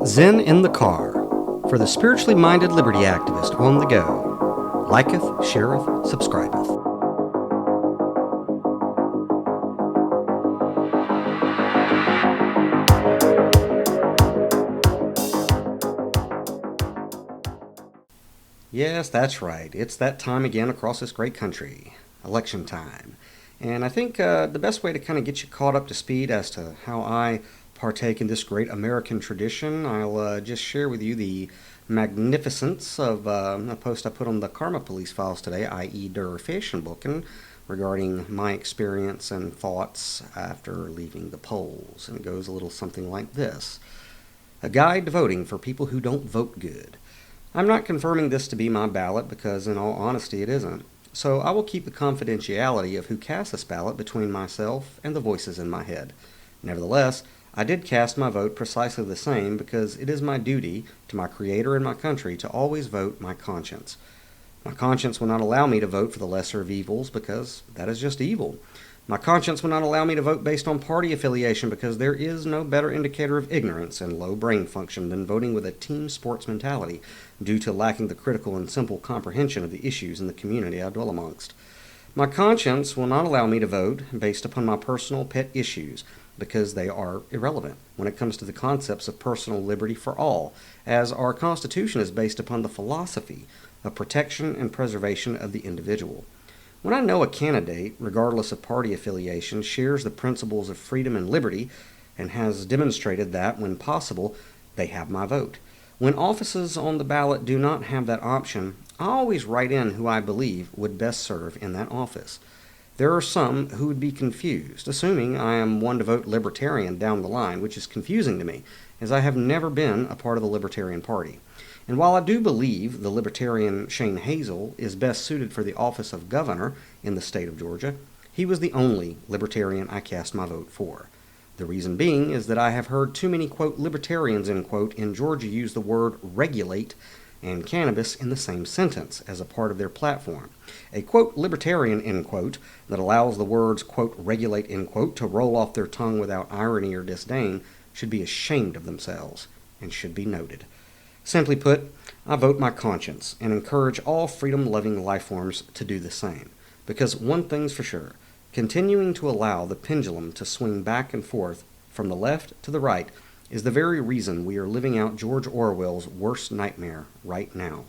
Zen in the car, for the spiritually minded liberty activist on the go. Liketh, shareth, subscribeth. Yes, that's right. It's that time again across this great country. Election time. And I think the best way to kind of get you caught up to speed as to how I partake in this great American tradition, I'll just share with you the magnificence of a post I put on the Karma Police files today, i.e. Der Fashionboken, regarding my experience and thoughts after leaving the polls. And it goes a little something like this. A guide to voting for people who don't vote good. I'm not confirming this to be my ballot because, in all honesty, it isn't. So I will keep the confidentiality of who cast this ballot between myself and the voices in my head. Nevertheless, I did cast my vote precisely the same because it is my duty to my Creator and my country to always vote my conscience. My conscience will not allow me to vote for the lesser of evils because that is just evil. My conscience will not allow me to vote based on party affiliation because there is no better indicator of ignorance and low brain function than voting with a team sports mentality due to lacking the critical and simple comprehension of the issues in the community I dwell amongst. My conscience will not allow me to vote based upon my personal pet issues because they are irrelevant when it comes to the concepts of personal liberty for all, as our Constitution is based upon the philosophy of protection and preservation of the individual. When I know a candidate, regardless of party affiliation, shares the principles of freedom and liberty and has demonstrated that, when possible, they have my vote. When offices on the ballot do not have that option, I always write in who I believe would best serve in that office. There are some who would be confused, assuming I am one to vote Libertarian down the line, which is confusing to me, as I have never been a part of the Libertarian Party. And while I do believe the Libertarian Shane Hazel is best suited for the office of governor in the state of Georgia, he was the only Libertarian I cast my vote for. The reason being is that I have heard too many, quote, libertarians, end quote, in Georgia use the word regulate and cannabis in the same sentence as a part of their platform. A, quote, libertarian, end quote, that allows the words, quote, regulate, end quote, to roll off their tongue without irony or disdain should be ashamed of themselves and should be noted. Simply put, I vote my conscience and encourage all freedom-loving life forms to do the same. Because one thing's for sure, continuing to allow the pendulum to swing back and forth from the left to the right is the very reason we are living out George Orwell's worst nightmare right now.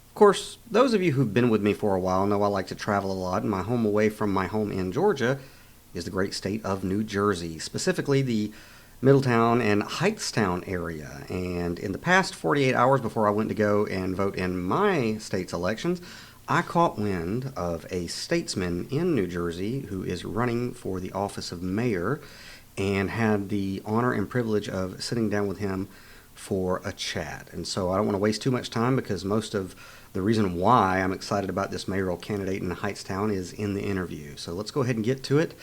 Of course, those of you who've been with me for a while know I like to travel a lot, and my home away from my home in Georgia is the great state of New Jersey, specifically the Middletown and Hightstown area. And in the past 48 hours before I went to go and vote in my state's elections, I caught wind of a statesman in New Jersey who is running for the office of mayor and had the honor and privilege of sitting down with him for a chat. And so I don't want to waste too much time because most of the reason why I'm excited about this mayoral candidate in Hightstown is in the interview. So let's go ahead and get to it.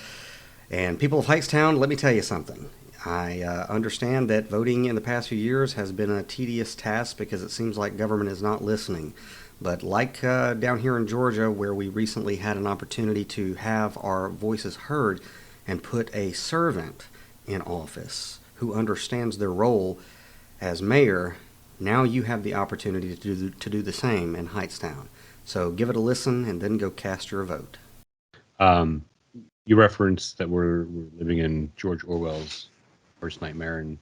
And people of Hightstown, let me tell you something. I understand that voting in the past few years has been a tedious task because it seems like government is not listening. But like down here in Georgia, where we recently had an opportunity to have our voices heard and put a servant in office who understands their role as mayor, now you have the opportunity to do the same in Hightstown. So give it a listen and then go cast your vote. You referenced that we're living in George Orwell's worst nightmare, and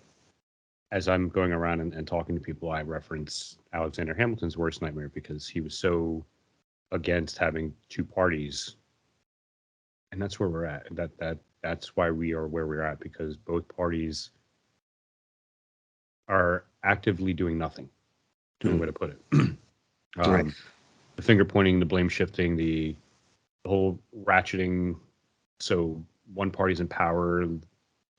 as I'm going around and talking to people, I reference Alexander Hamilton's worst nightmare because he was so against having two parties, and that's where we're at. That's why we are where we're at, because both parties are actively doing nothing. To know way to put it. Right. The finger pointing, the blame shifting, the whole ratcheting. So one party's in power,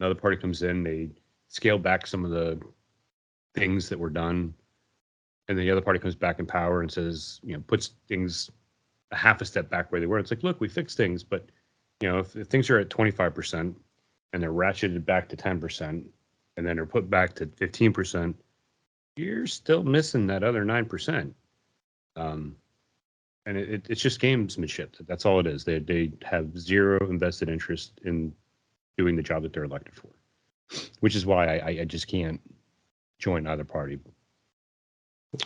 another party comes in, they scale back some of the things that were done, and then the other party comes back in power and says, puts things a half a step back where they were. It's like, look, we fixed things, but if things are at 25% and they're ratcheted back to 10% and then they're put back to 15%, you're still missing that other 9%. And it's just gamesmanship. That's all it is. They have zero invested interest in doing the job that they're elected for, which is why I just can't join either party.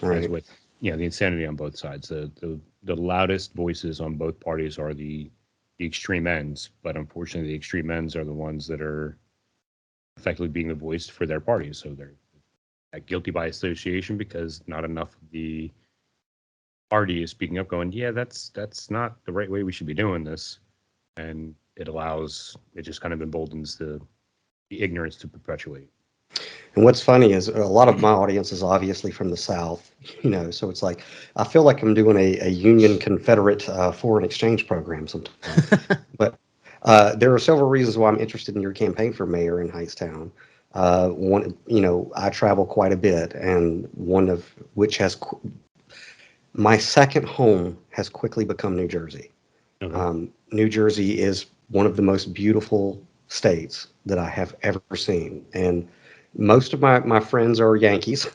Right. As with the insanity on both sides. The loudest voices on both parties are the extreme ends, but unfortunately, the extreme ends are the ones that are effectively being the voice for their parties. So they're guilty by association because not enough of the party is speaking up, going, "Yeah, that's not the right way. We should be doing this," and it just kind of emboldens the ignorance to perpetuate. And what's funny is a lot of my audience is obviously from the South, so it's like I feel like I'm doing a Union Confederate foreign exchange program sometimes. But there are several reasons why I'm interested in your campaign for mayor in Hightstown. One, I travel quite a bit, and one of which my second home has quickly become New Jersey. Okay. New Jersey is one of the most beautiful states that I have ever seen. And most of my friends are Yankees.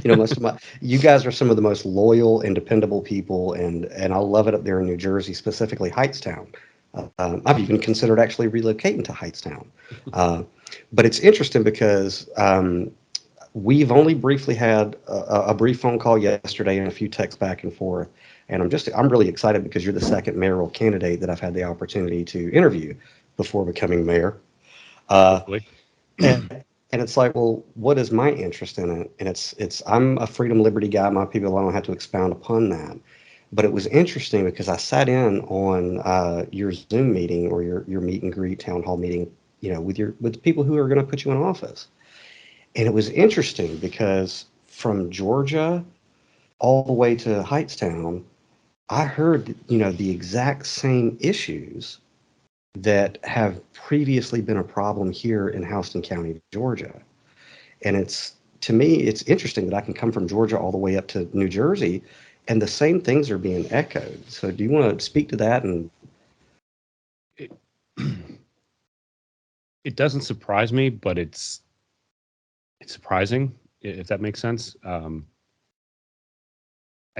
You guys are some of the most loyal and dependable people. And I love it up there in New Jersey, specifically Hightstown. I've even considered actually relocating to Hightstown. Uh, but it's interesting because we've only briefly had a brief phone call yesterday and a few texts back and forth. And I'm really excited because you're the second mayoral candidate that I've had the opportunity to interview before becoming mayor. Uh, Hopefully. and, and it's like, well, what is my interest in it? And I'm a freedom liberty guy. My people, I don't have to expound upon that. But it was interesting because I sat in on your Zoom meeting or your meet and greet town hall meeting, with the people who are going to put you in office. And it was interesting because from Georgia all the way to Hightstown, I heard, the exact same issues that have previously been a problem here in Houston County, Georgia. And to me, it's interesting that I can come from Georgia all the way up to New Jersey, and the same things are being echoed. So do you want to speak to that? And It, it doesn't surprise me, but it's surprising if that makes sense. I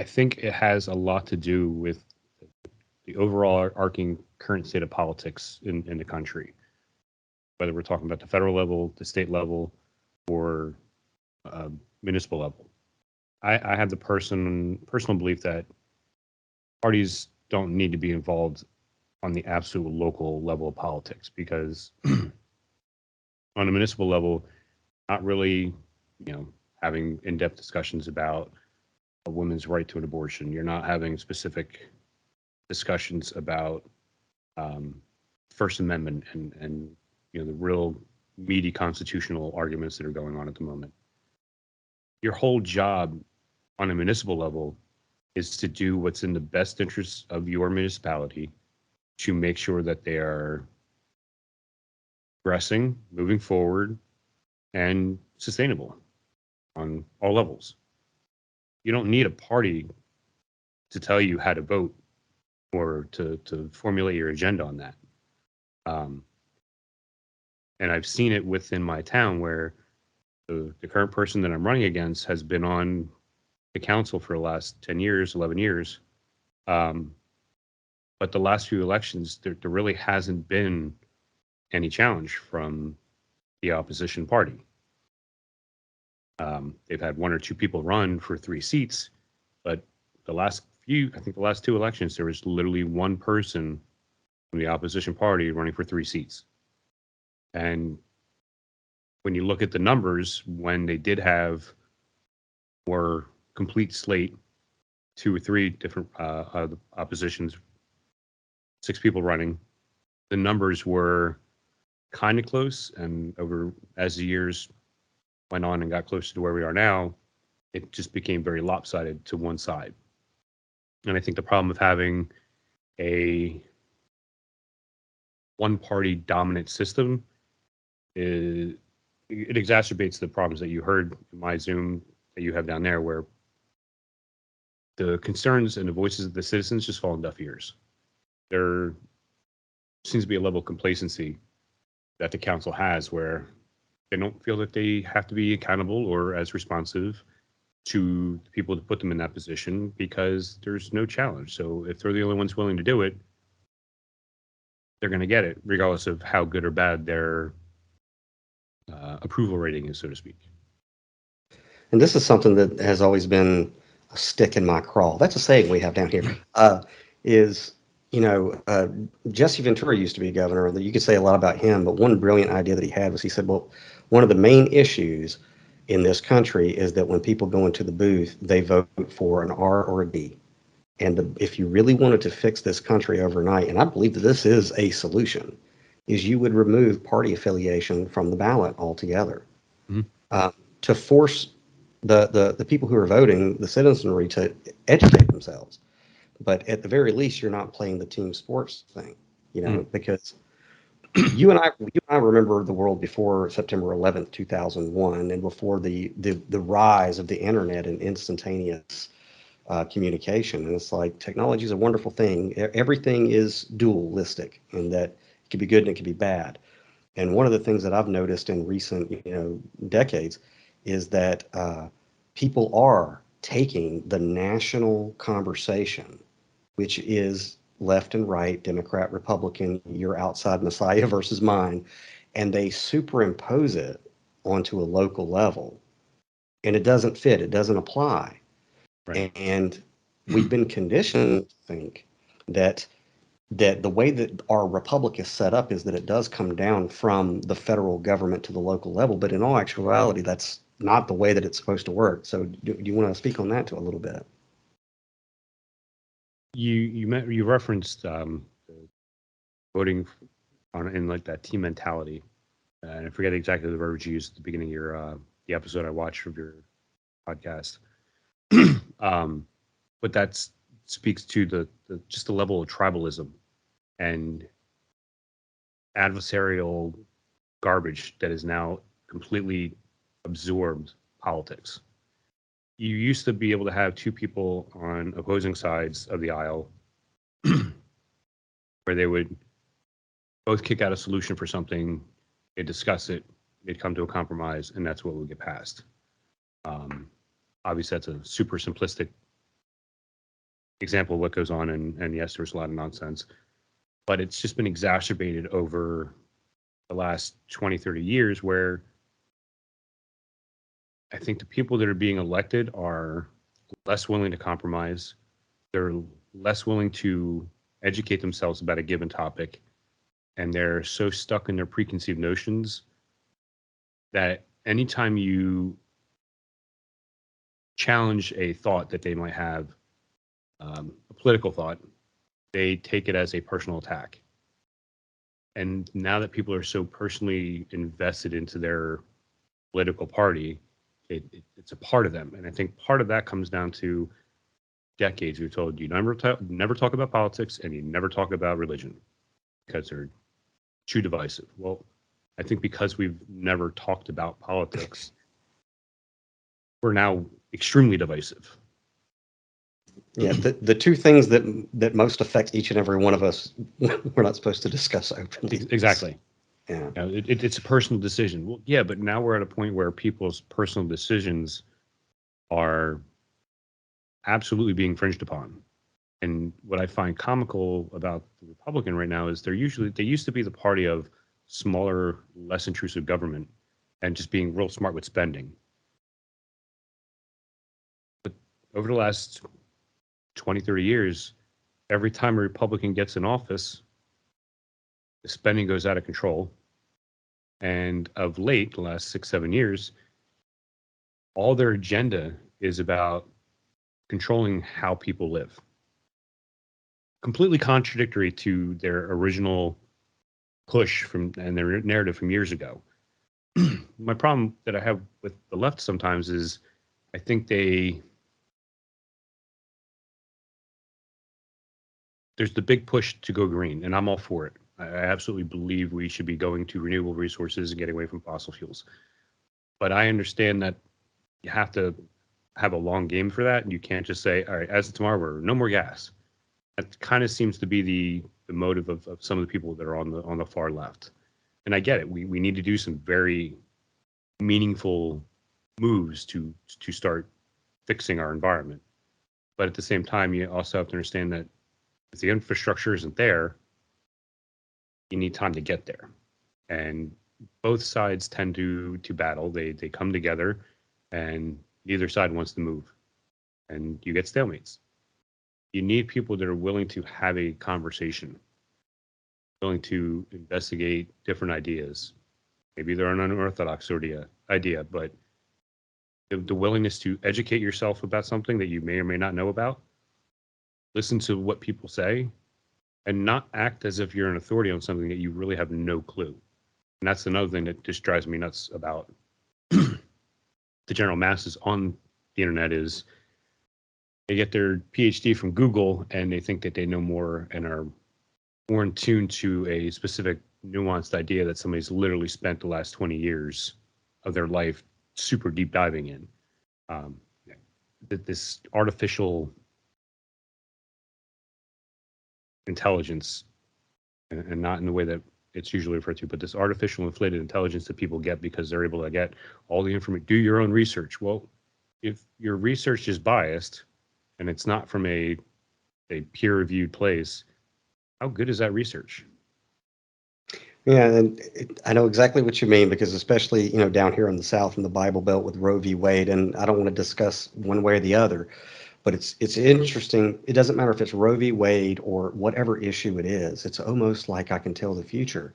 think it has a lot to do with the overall arcing current state of politics in the country, whether we're talking about the federal level, the state level, or municipal level. I have the personal belief that parties don't need to be involved on the absolute local level of politics because on a municipal level, not really, having in-depth discussions about a woman's right to an abortion. You're not having specific discussions about First Amendment and the real meaty constitutional arguments that are going on at the moment. Your whole job on a municipal level is to do what's in the best interests of your municipality to make sure that they are progressing, moving forward, and sustainable on all levels. You don't need a party to tell you how to vote or to formulate your agenda on that. Um, and I've seen it within my town where the current person that I'm running against has been on the council for the last 10 years, 11 years. Um, but the last few elections, there really hasn't been any challenge from the opposition party. They've had one or two people run for 3 seats, but I think the last 2 elections, there was literally one person from the opposition party running for 3 seats. And when you look at the numbers, when they did have more complete slate, 2 or 3 different the oppositions, 6 people running, the numbers were kind of close. And over as the years went on and got closer to where we are now, it just became very lopsided to one side. And I think the problem of having a one party dominant system is it exacerbates the problems that you heard in my Zoom that you have down there, where the concerns and the voices of the citizens just fall on deaf ears. There seems to be a level of complacency that the council has where they don't feel that they have to be accountable or as responsive to the people to put them in that position because there's no challenge. So if they're the only ones willing to do it, they're going to get it, regardless of how good or bad their approval rating is, so to speak. and this is something that has always been a stick in my craw. That's a saying we have down here. Is you know, Jesse Ventura used to be governor. You could say a lot about him, but one brilliant idea that he had was he said, well, one of the main issues in this country is that when people go into the booth, they vote for an R or a D. And if you really wanted to fix this country overnight, and I believe that this is a solution, is you would remove party affiliation from the ballot altogether, Mhm. uh, to force the people who are voting, the citizenry, to educate themselves. But at the very least, you're not playing the team sports thing, Mm. because you and I remember the world before September 11th, 2001, and before the rise of the internet and instantaneous communication. And it's like technology is a wonderful thing. Everything is dualistic in that it can be good and it can be bad. And one of the things that I've noticed in recent, decades is that people are taking the national conversation, which is left and right, Democrat, Republican, your outside Messiah versus mine, and they superimpose it onto a local level. And it doesn't fit, it doesn't apply. Right. And we've been conditioned to think that the way that our republic is set up is that it does come down from the federal government to the local level, but in all actuality, that's not the way that it's supposed to work. So do you want to speak on that to a little bit? You referenced voting on in like that team mentality, and I forget exactly the verbiage you used at the beginning of your the episode I watched of your podcast. um, but that speaks to the just the level of tribalism and adversarial garbage that is now completely absorbed politics. You used to be able to have two people on opposing sides of the aisle where they would both kick out a solution for something, they'd discuss it, they'd come to a compromise, and that's what would get passed. Um, Obviously, that's a super simplistic example of what goes on, and yes, there's a lot of nonsense, but it's just been exacerbated over the last 20, 30 years where I think the people that are being elected are less willing to compromise. They're less willing to educate themselves about a given topic, and they're so stuck in their preconceived notions that anytime you challenge a thought that they might have, a political thought, they take it as a personal attack. And now that people are so personally invested into their political party, it's a part of them. And I think part of that comes down to decades we've told you never talk about politics and you never talk about religion because they're too divisive. Well, I think because we've never talked about politics, we're now extremely divisive. Yeah, the two things that most affect each and every one of us, we're not supposed to discuss openly. Exactly. Yeah. It's a personal decision. Well, yeah, but now we're at a point where people's personal decisions are absolutely being infringed upon. And what I find comical about the Republican right now is they used to be the party of smaller, less intrusive government and just being real smart with spending. But over the last 20, 30 years, every time a Republican gets in office, the spending goes out of control. And of late, the last 6, 7 years, all their agenda is about controlling how people live. Completely contradictory to their original push from and their narrative from years ago. My problem that I have with the left sometimes is I think there's the big push to go green, and I'm all for it. I absolutely believe we should be going to renewable resources and getting away from fossil fuels. But I understand that you have to have a long game for that, and you can't just say, all right, as of tomorrow, we're no more gas. That kind of seems to be the motive of some of the people that are on the far left. And I get it. We need to do some very meaningful moves to start fixing our environment. But at the same time, you also have to understand that if the infrastructure isn't there, you need time to get there. And both sides tend to battle. They come together, and Neither side wants to move, and you get stalemates. You need people that are willing to have a conversation, willing to investigate different ideas. Maybe they're an unorthodox idea, but the willingness to educate yourself about something that you may or may not know about, listen to what people say, and not act as if you're an authority on something that you really have no clue. And that's another thing that just drives me nuts about the general masses on the internet is they get their PhD from Google and they think that they know more and are more in tune to a specific nuanced idea that somebody's literally spent the last 20 years of their life super deep diving in. That this artificial intelligence, and not in the way that it's usually referred to, but this artificial inflated intelligence that people get because they're able to get all the information, do your own research. Well, if your research is biased and it's not from a peer-reviewed place, how good is that research? Yeah, and I know exactly what you mean because especially, down here in the South in the Bible Belt with Roe v. Wade, and I don't want to discuss one way or the other, but it's interesting. It doesn't matter if it's Roe v. Wade or whatever issue it is. It's almost like I can tell the future,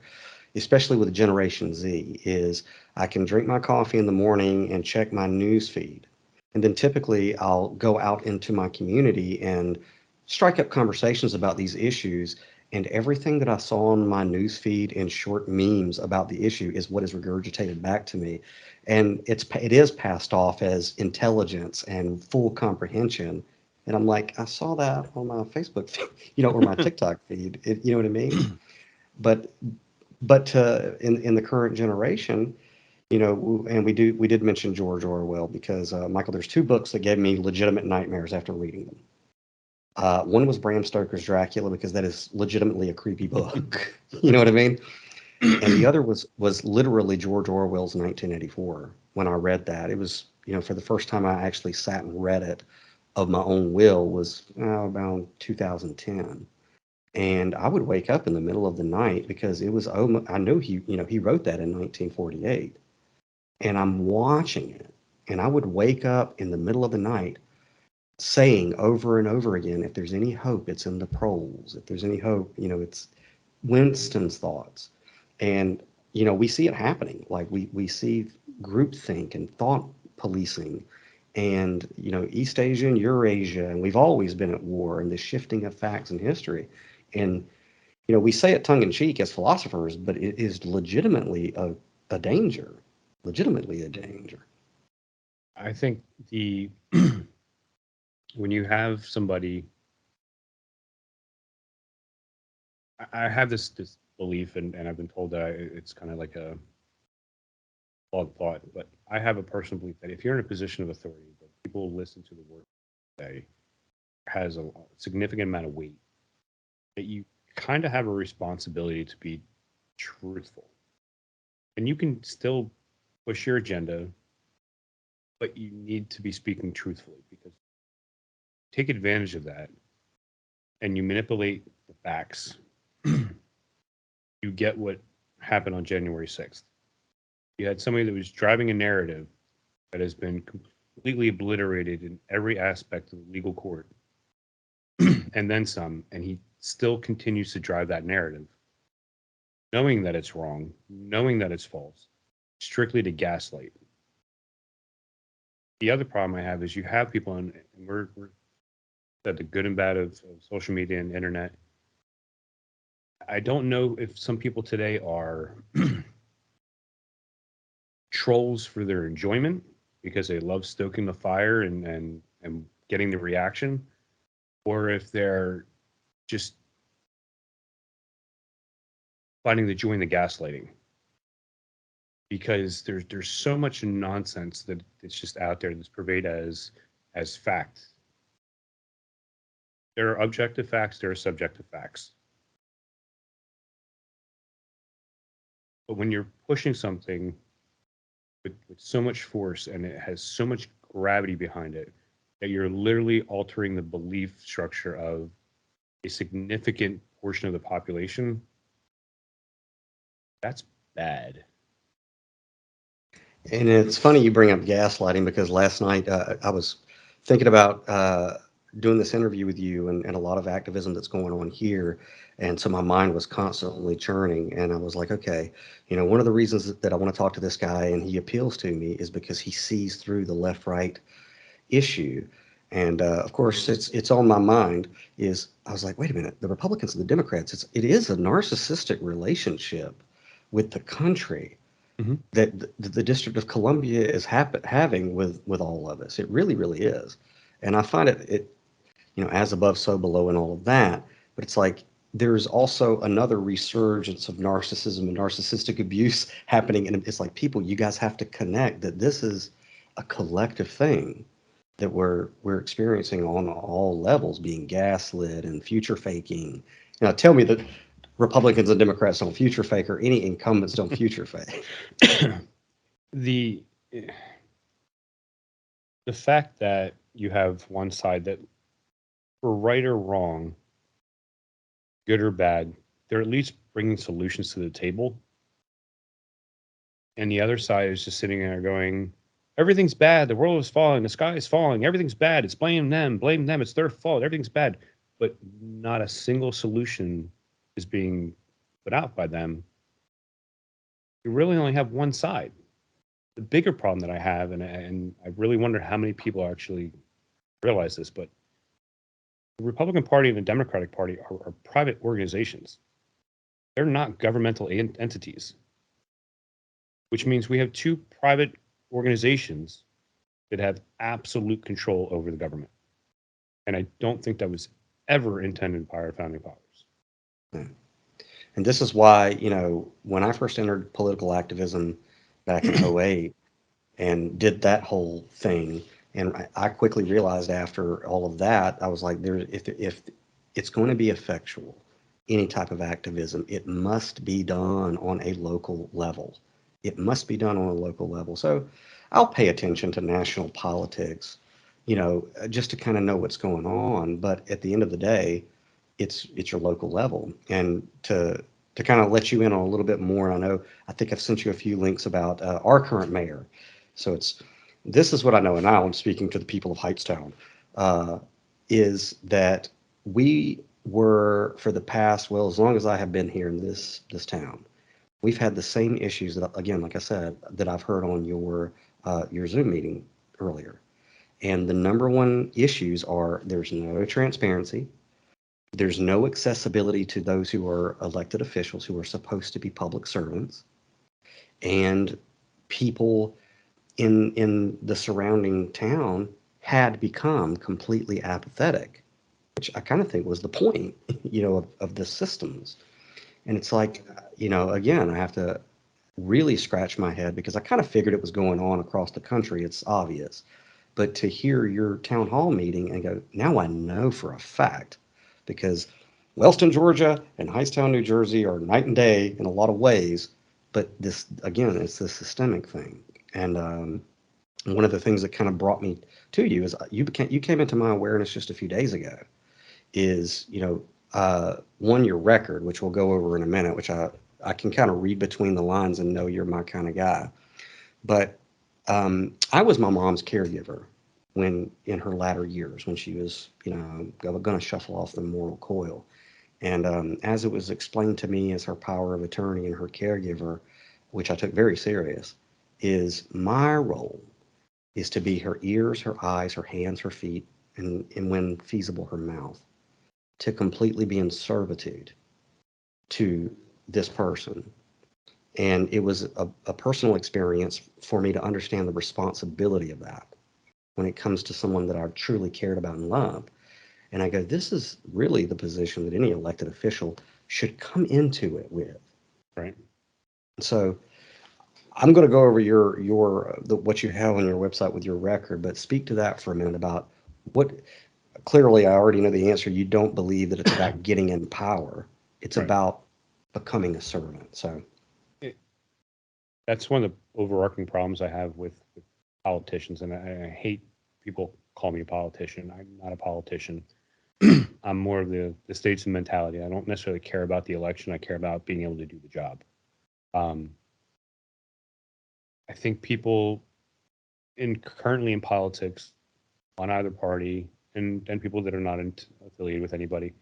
especially with Generation Z, is I can drink my coffee in the morning and check my news feed. And then typically I'll go out into my community and strike up conversations about these issues. And everything that I saw on my news feed in short memes about the issue is what is regurgitated back to me. And it is passed off as intelligence and full comprehension. And I'm like, I saw that on my Facebook feed, or my TikTok feed. You know what I mean? But in the current generation, and we did mention George Orwell because Michael, there's two books that gave me legitimate nightmares after reading them. One was Bram Stoker's Dracula because that is legitimately a creepy book. You know what I mean? And the other was literally George Orwell's 1984. When I read that, it was for the first time I actually sat and read it of my own will was about 2010. And I would wake up in the middle of the night because it was, I know he wrote that in 1948. And I'm watching it. And I would wake up in the middle of the night saying over and over again, if there's any hope, it's in the proles. If there's any hope, it's Winston's thoughts. And, we see it happening. Like we see groupthink and thought policing and, East Asia and Eurasia. And we've always been at war and the shifting of facts and history. And, we say it tongue in cheek as philosophers, but it is legitimately a danger, legitimately a danger. I think when you have somebody, I have this belief, and I've been told that it's kind of like a flawed thought, but I have a personal belief that if you're in a position of authority, that people listen to the word say has a significant amount of weight, that you kind of have a responsibility to be truthful. And you can still push your agenda, but you need to be speaking truthfully because take advantage of that and you manipulate the facts, you get what happened on January 6th. You had somebody that was driving a narrative that has been completely obliterated in every aspect of the legal court and then some, and he still continues to drive that narrative, knowing that it's wrong, knowing that it's false, strictly to gaslight. The other problem I have is you have people, and we're at the good and bad of social media and internet. I don't know if some people today are trolls for their enjoyment because they love stoking the fire and getting the reaction, or if they're just finding the joy in the gaslighting. Because there's so much nonsense that it's just out there that's purveyed as fact. There are objective facts, there are subjective facts. But when you're pushing something with so much force and it has so much gravity behind it that you're literally altering the belief structure of a significant portion of the population, that's bad. And it's funny you bring up gaslighting because last night I was thinking about doing this interview with you and a lot of activism that's going on here. And so my mind was constantly churning. And I was like, okay, one of the reasons that I want to talk to this guy and he appeals to me is because he sees through the left right issue. And of course, it's on my mind. Is I was like, wait a minute, the Republicans and the Democrats. It is a narcissistic relationship with the country Hmm. that the District of Columbia is having with all of us. It really, really is. And I find it as above, so below, and all of that. But it's like there's also another resurgence of narcissism and narcissistic abuse happening. And it's like, people, you guys have to connect that this is a collective thing that we're experiencing on all levels, being gaslit and future faking. Tell me that Republicans and Democrats don't future fake, or any incumbents don't future fake. the the fact that you have one side that, for right or wrong, good or bad, they're at least bringing solutions to the table, and the other side is just sitting there going, everything's bad, the world is falling, the sky is falling, everything's bad, it's blame them, it's their fault, everything's bad, but not a single solution is being put out by them. You really only have one side. The bigger problem that I have, and I really wonder how many people actually realize this, but the Republican Party and the Democratic Party are private organizations. They're not governmental entities, which means we have two private organizations that have absolute control over the government. And I don't think that was ever intended by our founding fathers. And this is why, when I first entered political activism back in '08 and did that whole thing, and I quickly realized after all of that, I was like, if it's going to be effectual, any type of activism, it must be done on a local level. It must be done on a local level. So I'll pay attention to national politics, just to kind of know what's going on. But at the end of the day, it's your local level. And to kind of let you in on a little bit more, and I think I've sent you a few links about our current mayor. So this is what I know, and now I'm speaking to the people of Heightstown, uh, is that we were, for the past, well, as long as I have been here in this town, we've had the same issues that, again, like I said, that I've heard on your Zoom meeting earlier. And the number one issues are there's no transparency, there's no accessibility to those who are elected officials who are supposed to be public servants, and people in the surrounding town had become completely apathetic, which I kind of think was the point, of the systems. And it's like, again, I have to really scratch my head because I kind of figured it was going on across the country. It's obvious. But to hear your town hall meeting and go, now I know for a fact, because Wellston, Georgia and Hightstown, New Jersey are night and day in a lot of ways. But this, again, it's the systemic thing. And one of the things that kind of brought me to you is you came into my awareness just a few days ago. Is one, your record, which we'll go over in a minute, which I can kind of read between the lines and know you're my kind of guy. But I was my mom's caregiver when in her latter years, when she was, going to shuffle off the mortal coil. And as it was explained to me as her power of attorney and her caregiver, which I took very serious, is my role is to be her ears, her eyes, her hands, her feet, and when feasible, her mouth, to completely be in servitude to this person. And it was a personal experience for me to understand the responsibility of that when it comes to someone that I truly cared about and loved. And I go, this is really the position that any elected official should come into it with. Right. So I'm going to go over what you have on your website with your record, but speak to that for a minute about what. Clearly, I already know the answer. You don't believe that it's about getting in power. It's Right. about becoming a servant. So, It, that's one of the overarching problems I have with politicians, and I hate people call me a politician. I'm not a politician. I'm more of the statesman mentality. I don't necessarily care about the election. I care about being able to do the job. Um, I think people currently in politics on either party and people that are not affiliated with anybody,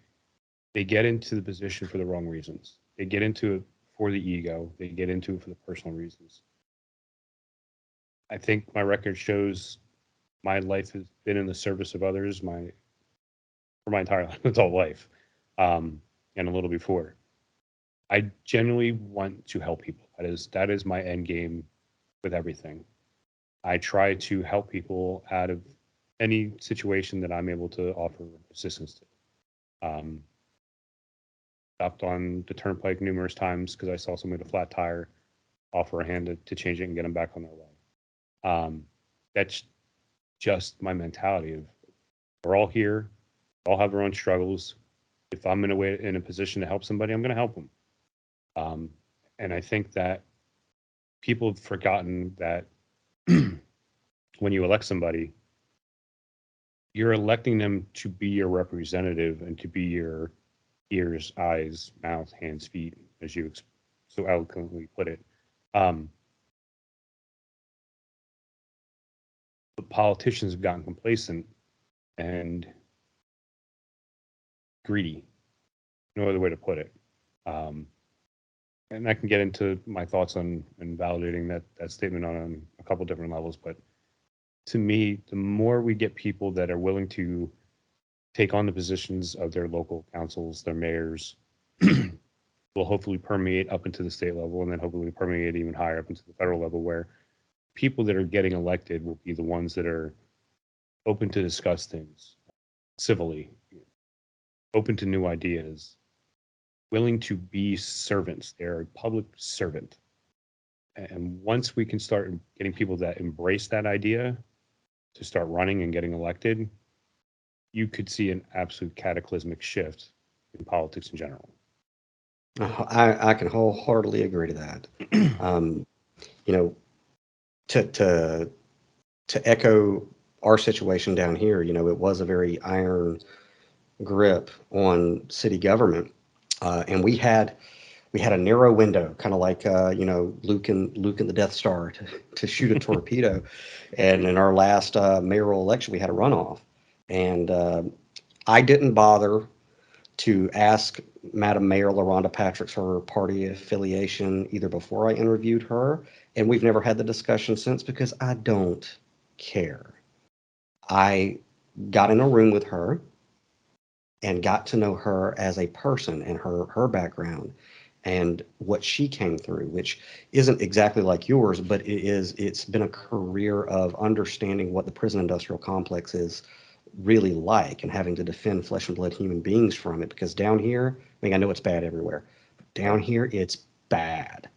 they get into the position for the wrong reasons. They get into it for the ego. They get into it for the personal reasons. I think my record shows my life has been in the service of others for my entire adult life, and a little before. I genuinely want to help people. That is my end game with everything. I try to help people out of any situation that I'm able to offer assistance to. Stopped on the turnpike numerous times because I saw somebody with a flat tire, offer a hand to change it and get them back on their way. That's just my mentality of we're all here, all have our own struggles. If I'm in a position to help somebody, I'm going to help them. And I think that people have forgotten that when you elect somebody, you're electing them to be your representative and to be your ears, eyes, mouth, hands, feet, as you so eloquently put it. But politicians have gotten complacent and greedy. No other way to put it. And I can get into my thoughts on and validating that statement on a couple different levels. But to me, the more we get people that are willing to take on the positions of their local councils, their mayors, will hopefully permeate up into the state level and then hopefully permeate even higher up into the federal level where people that are getting elected will be the ones that are open to discuss things civilly, open to new ideas, willing to be servants. They're a public servant. And once we can start getting people that embrace that idea to start running and getting elected, you could see an absolute cataclysmic shift in politics in general. I can wholeheartedly agree to that. Um, you know, to to echo our situation down here, it was a very iron grip on city government, and we had a narrow window, kind of like Luke and the Death Star to shoot a torpedo. And in our last mayoral election, we had a runoff, and I didn't bother to ask Madam Mayor LaRonda Patrick's her party affiliation either before I interviewed her, and we've never had the discussion since because I don't care. I got in a room with her and got to know her as a person and her background and what she came through, which isn't exactly like yours, but it's been a career of understanding what the prison industrial complex is really like and having to defend flesh and blood human beings from it. Because down here, I know it's bad everywhere, but down here it's bad.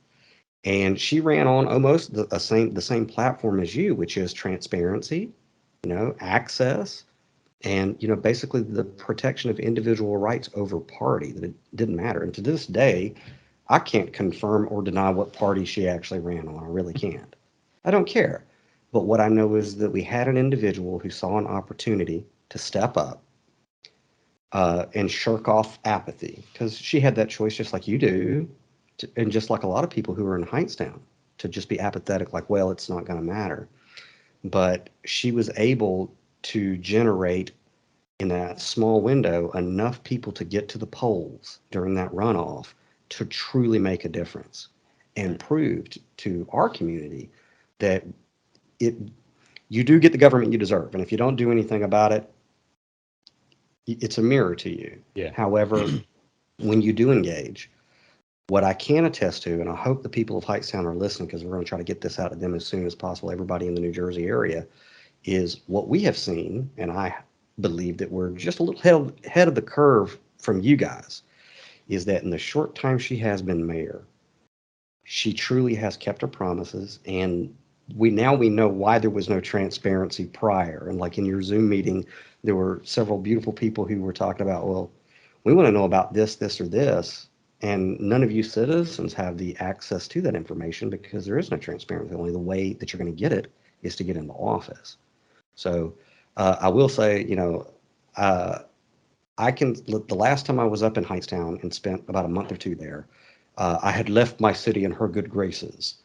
And she ran on almost the same platform as you, which is transparency, access, and basically the protection of individual rights over party, that it didn't matter. And to this day, I can't confirm or deny what party she actually ran on. I really can't. I don't care. But what I know is that we had an individual who saw an opportunity to step up, and shirk off apathy, because she had that choice just like you do, and just like a lot of people who are in Hightstown, to just be apathetic, like, well, it's not going to matter. But she was able to generate in that small window enough people to get to the polls during that runoff to truly make a difference, and proved to our community that it you do get the government you deserve, and if you don't do anything about it, it's a mirror to you. Yeah. However, when you do engage, what I can attest to, and I hope the people of Hightstown are listening because we're going to try to get this out to them as soon as possible, everybody in the New Jersey area, is what we have seen, and I believe that we're just a little ahead of the curve from you guys, is that in the short time she has been mayor, she truly has kept her promises, and we know why there was no transparency prior. And like in your Zoom meeting, there were several beautiful people who were talking about, well, we want to know about this, or this, and none of you citizens have the access to that information because there is no transparency. Only the way that you're going to get it is to get into office. So I will say, uh, the last time I was up in Hightstown and spent about a month or two there, I had left my city in her good graces.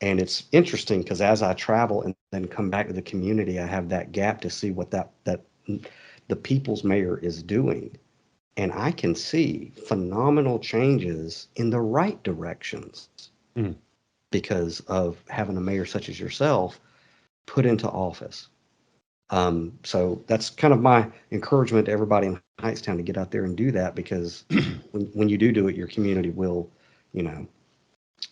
And it's interesting because as I travel and then come back to the community, I have that gap to see what that the people's mayor is doing. And I can see phenomenal changes in the right directions Mm. because of having a mayor such as yourself put into office. So that's kind of my encouragement to everybody in Hightstown to get out there and do that, because when you do it, your community will, you know,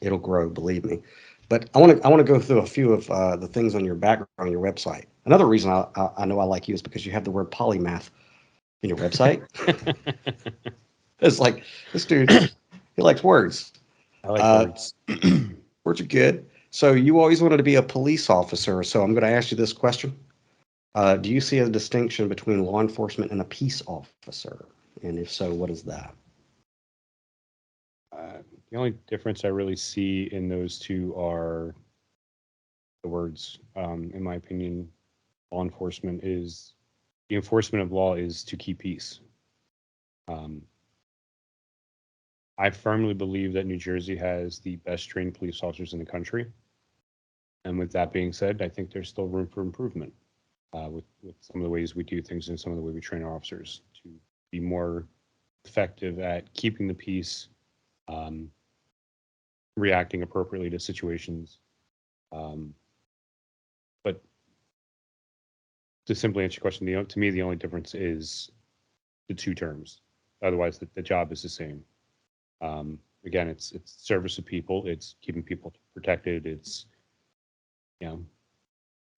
it'll grow, believe me. But I want to go through a few of the things on your background on your website. Another reason I know I like you is because you have the word polymath in your website. It's like this dude, he likes words. I like Uh, words. Words are good. So you always wanted to be a police officer. So I'm going to ask you this question. Do you see a distinction between law enforcement and a peace officer? And if so, what is that? The only difference I really see in those two are the words. In my opinion, law enforcement is the enforcement of law is to keep peace. Um, I firmly believe that New Jersey has the best trained police officers in the country. And with that being said, I think there's still room for improvement with some of the ways we do things and some of the way we train our officers to be more effective at keeping the peace, um, reacting appropriately to situations. Um, but to simply answer your question, to me, the only difference is the two terms. Otherwise, the job is the same. Again, it's service of people. It's keeping people protected. It's, you know,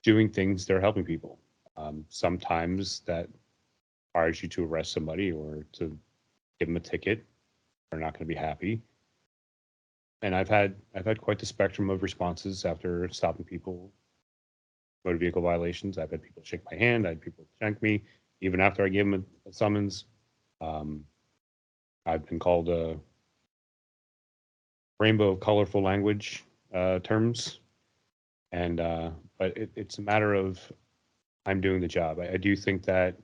doing things that are helping people. Sometimes that requires you to arrest somebody or to give them a ticket. They're not going to be happy. And I've had quite the spectrum of responses after stopping people, motor vehicle violations. I've had people shake my hand. I had people shank me, even after I gave them a summons. Um, I've been called a rainbow of colorful language terms, and but it's a matter of I'm doing the job. I do think that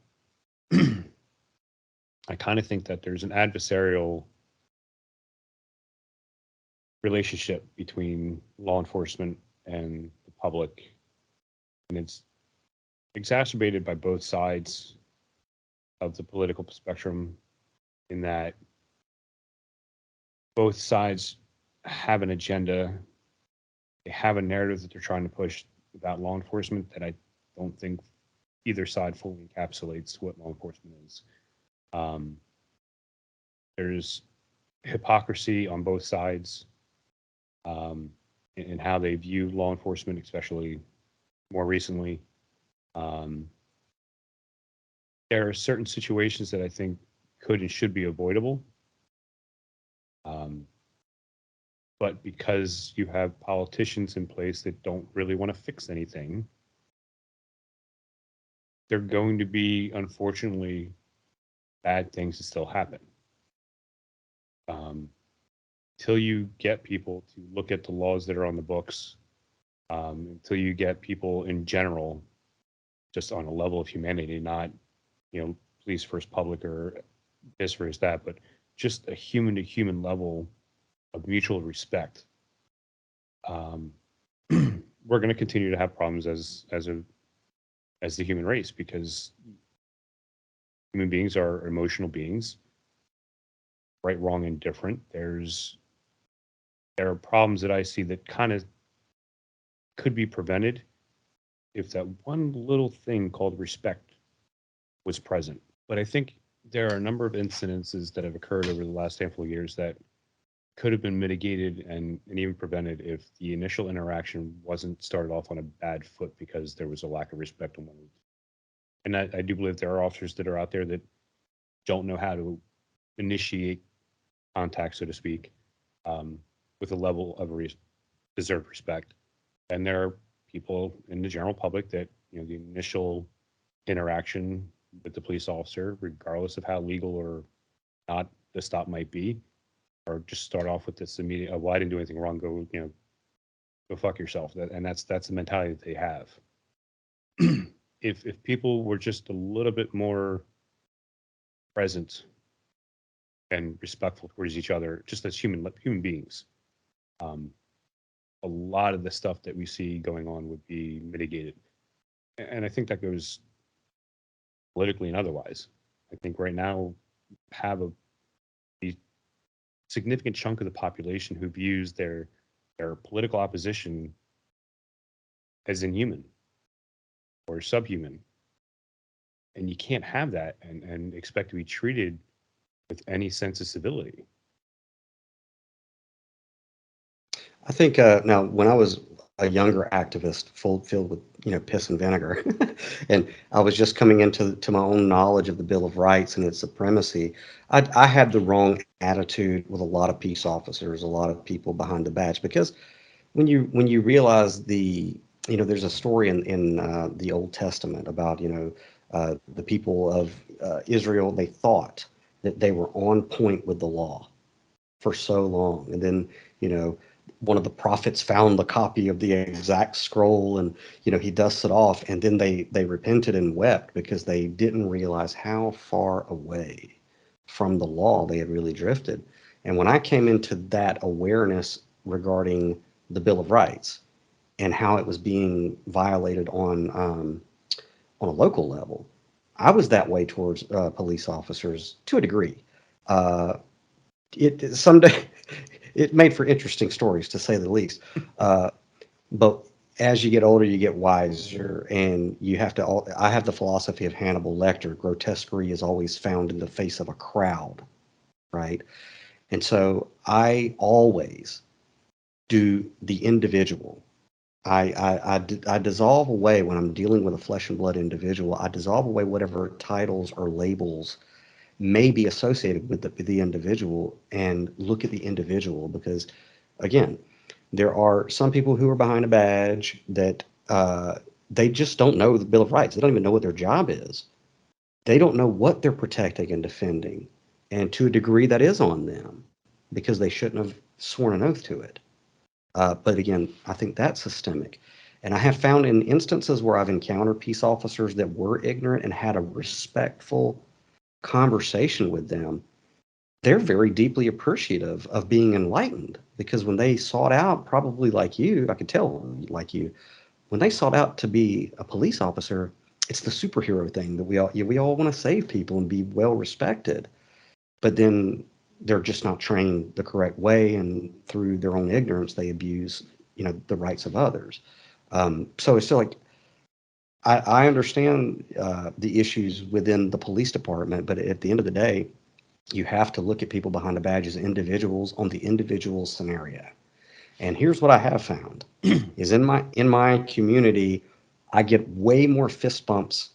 I kind of think that there's an adversarial relationship between law enforcement and the public, and it's exacerbated by both sides of the political spectrum. In that both sides have an agenda, they have a narrative that they're trying to push about law enforcement that I don't think either side fully encapsulates what law enforcement is. Um, there's hypocrisy on both sides in how they view law enforcement, especially more recently. Um, there are certain situations that I think could and should be avoidable. Um, but because you have politicians in place that don't really want to fix anything, they're going to be, unfortunately, bad things that still happen. Um, Till you get people to look at the laws that are on the books, until you get people in general, just on a level of humanity, not, police first public or this versus that, but just a human to human level of mutual respect. Um, we're going to continue to have problems as the human race, because human beings are emotional beings, right, wrong, and different. There are problems that I see that kind of could be prevented if that one little thing called respect was present. But I think there are a number of incidences that have occurred over the last handful of years that could have been mitigated and even prevented if the initial interaction wasn't started off on a bad foot because there was a lack of respect on one end. And I do believe there are officers that are out there that don't know how to initiate contact, so to speak, um, with a level of deserved respect. And there are people in the general public that, the initial interaction with the police officer, regardless of how legal or not the stop might be, or just start off with this immediate, oh, well, I didn't do anything wrong. Go fuck yourself. And that's the mentality that they have. If people were just a little bit more present and respectful towards each other, just as human beings, um, a lot of the stuff that we see going on would be mitigated. And I think that goes politically and otherwise. I think right now have a significant chunk of the population who views their political opposition as inhuman or subhuman. And you can't have that and expect to be treated with any sense of civility. I think now when I was a younger activist, filled with piss and vinegar, and I was just coming into my own knowledge of the Bill of Rights and its supremacy, I had the wrong attitude with a lot of peace officers, a lot of people behind the badge, because when you realize there's a story in the Old Testament about the people of Israel. They thought that they were on point with the law for so long, and then you know one of the prophets found the copy of the exact scroll, and he dusts it off, and then they repented and wept because they didn't realize how far away from the law they had really drifted. And when I came into that awareness regarding the Bill of Rights and how it was being violated on a local level, I was that way towards police officers to a degree. Uh, it someday it made for interesting stories, to say the least. Uh, but as you get older, you get wiser, and you have to. I have the philosophy of Hannibal Lecter: grotesquerie is always found in the face of a crowd, right? And so I always do the individual. I dissolve away when I'm dealing with a flesh and blood individual. I dissolve away whatever titles or labels may be associated with the individual and look at the individual, because again, there are some people who are behind a badge that they just don't know the Bill of Rights. They don't even know what their job is. They don't know what they're protecting and defending. And to a degree, that is on them because they shouldn't have sworn an oath to it. But again, I think that's systemic. And I have found in instances where I've encountered peace officers that were ignorant and had a respectful conversation with them, they're very deeply appreciative of being enlightened, because when they sought out, probably like you, I could tell like you, when they sought out to be a police officer, it's the superhero thing that we all want to save people and be well respected, but then they're just not trained the correct way, and through their own ignorance, they abuse the rights of others. So it's still like I understand the issues within the police department, but at the end of the day, you have to look at people behind the badge as individuals on the individual scenario. And here's what I have found is in my community, I get way more fist bumps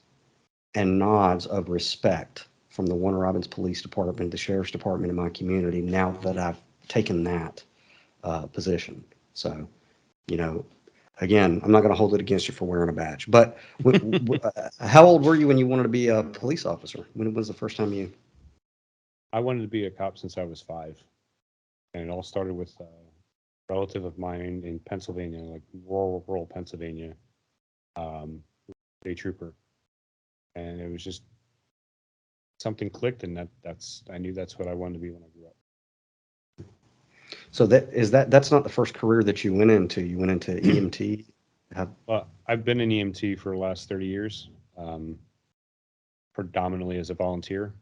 and nods of respect from the Warner Robins Police Department, the Sheriff's Department in my community, now that I've taken that position. So, you know, again, I'm not going to hold it against you for wearing a badge. But how old were you when you wanted to be a police officer? When was the first time you? I wanted to be a cop since I was 5, and it all started with a relative of mine in Pennsylvania, like rural Pennsylvania, um, a trooper, and it was just something clicked, and that's I knew that's what I wanted to be when I grew up. So that's not the first career that you went into. You went into EMT. Have, But I've been in EMT for the last 30 years, predominantly as a volunteer.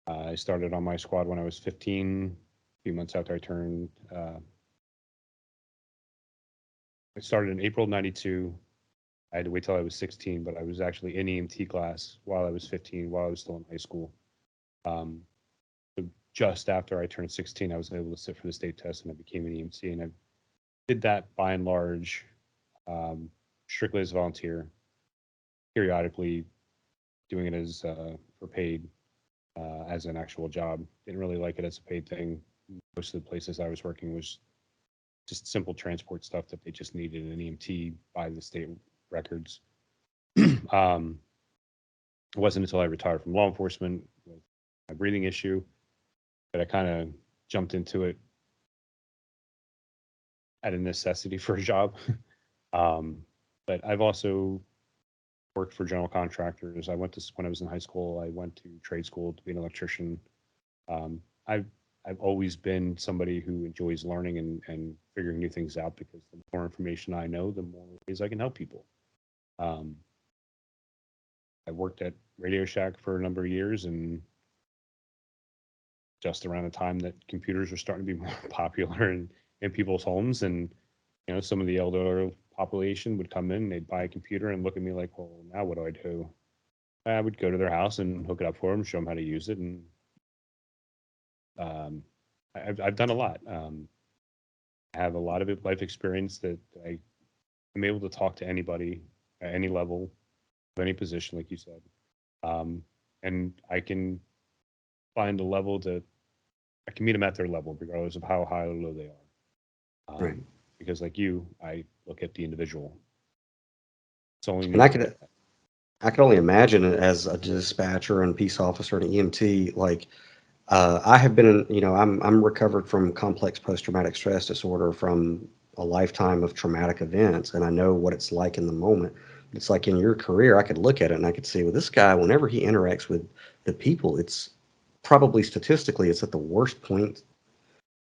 I started on my squad when I was 15. A few months after I turned, I started in April '92. I had to wait till I was 16, but I was actually in EMT class while I was 15, while I was still in high school. Um, so just after I turned 16, I was able to sit for the state test and I became an EMT. And I did that by and large um, strictly as a volunteer, periodically doing it as for paid as an actual job. Didn't really like it as a paid thing. Most of the places I was working was just simple transport stuff that they just needed an EMT by the state records. um, it wasn't until I retired from law enforcement with my breathing issue that I kind of jumped into it at a necessity for a job. um, but I've also worked for general contractors. When I was in high school, I went to trade school to be an electrician. Um, I've I've always been somebody who enjoys learning and figuring new things out, because the more information I know, the more ways I can help people. Um, I worked at Radio Shack for a number of years, and just around the time that computers were starting to be more popular in people's homes, and some of the elder population would come in, they'd buy a computer and look at me like, well, now what do I do? I would go to their house and hook it up for them, show them how to use it, and um, I've done a lot. I have a lot of life experience that I am able to talk to anybody at any level, of any position, like you said, um, and I can find a level that I can meet them at their level, regardless of how high or low they are. Right. Because, like you, I look at the individual. It's only And need to look at. I could only imagine it as a dispatcher and peace officer and EMT. Like, I have been in, I'm recovered from complex post-traumatic stress disorder from a lifetime of traumatic events, and I know what it's like in the moment. It's like in your career, I could look at it and I could see, well, this guy, whenever he interacts with the people, it's probably statistically, it's at the worst point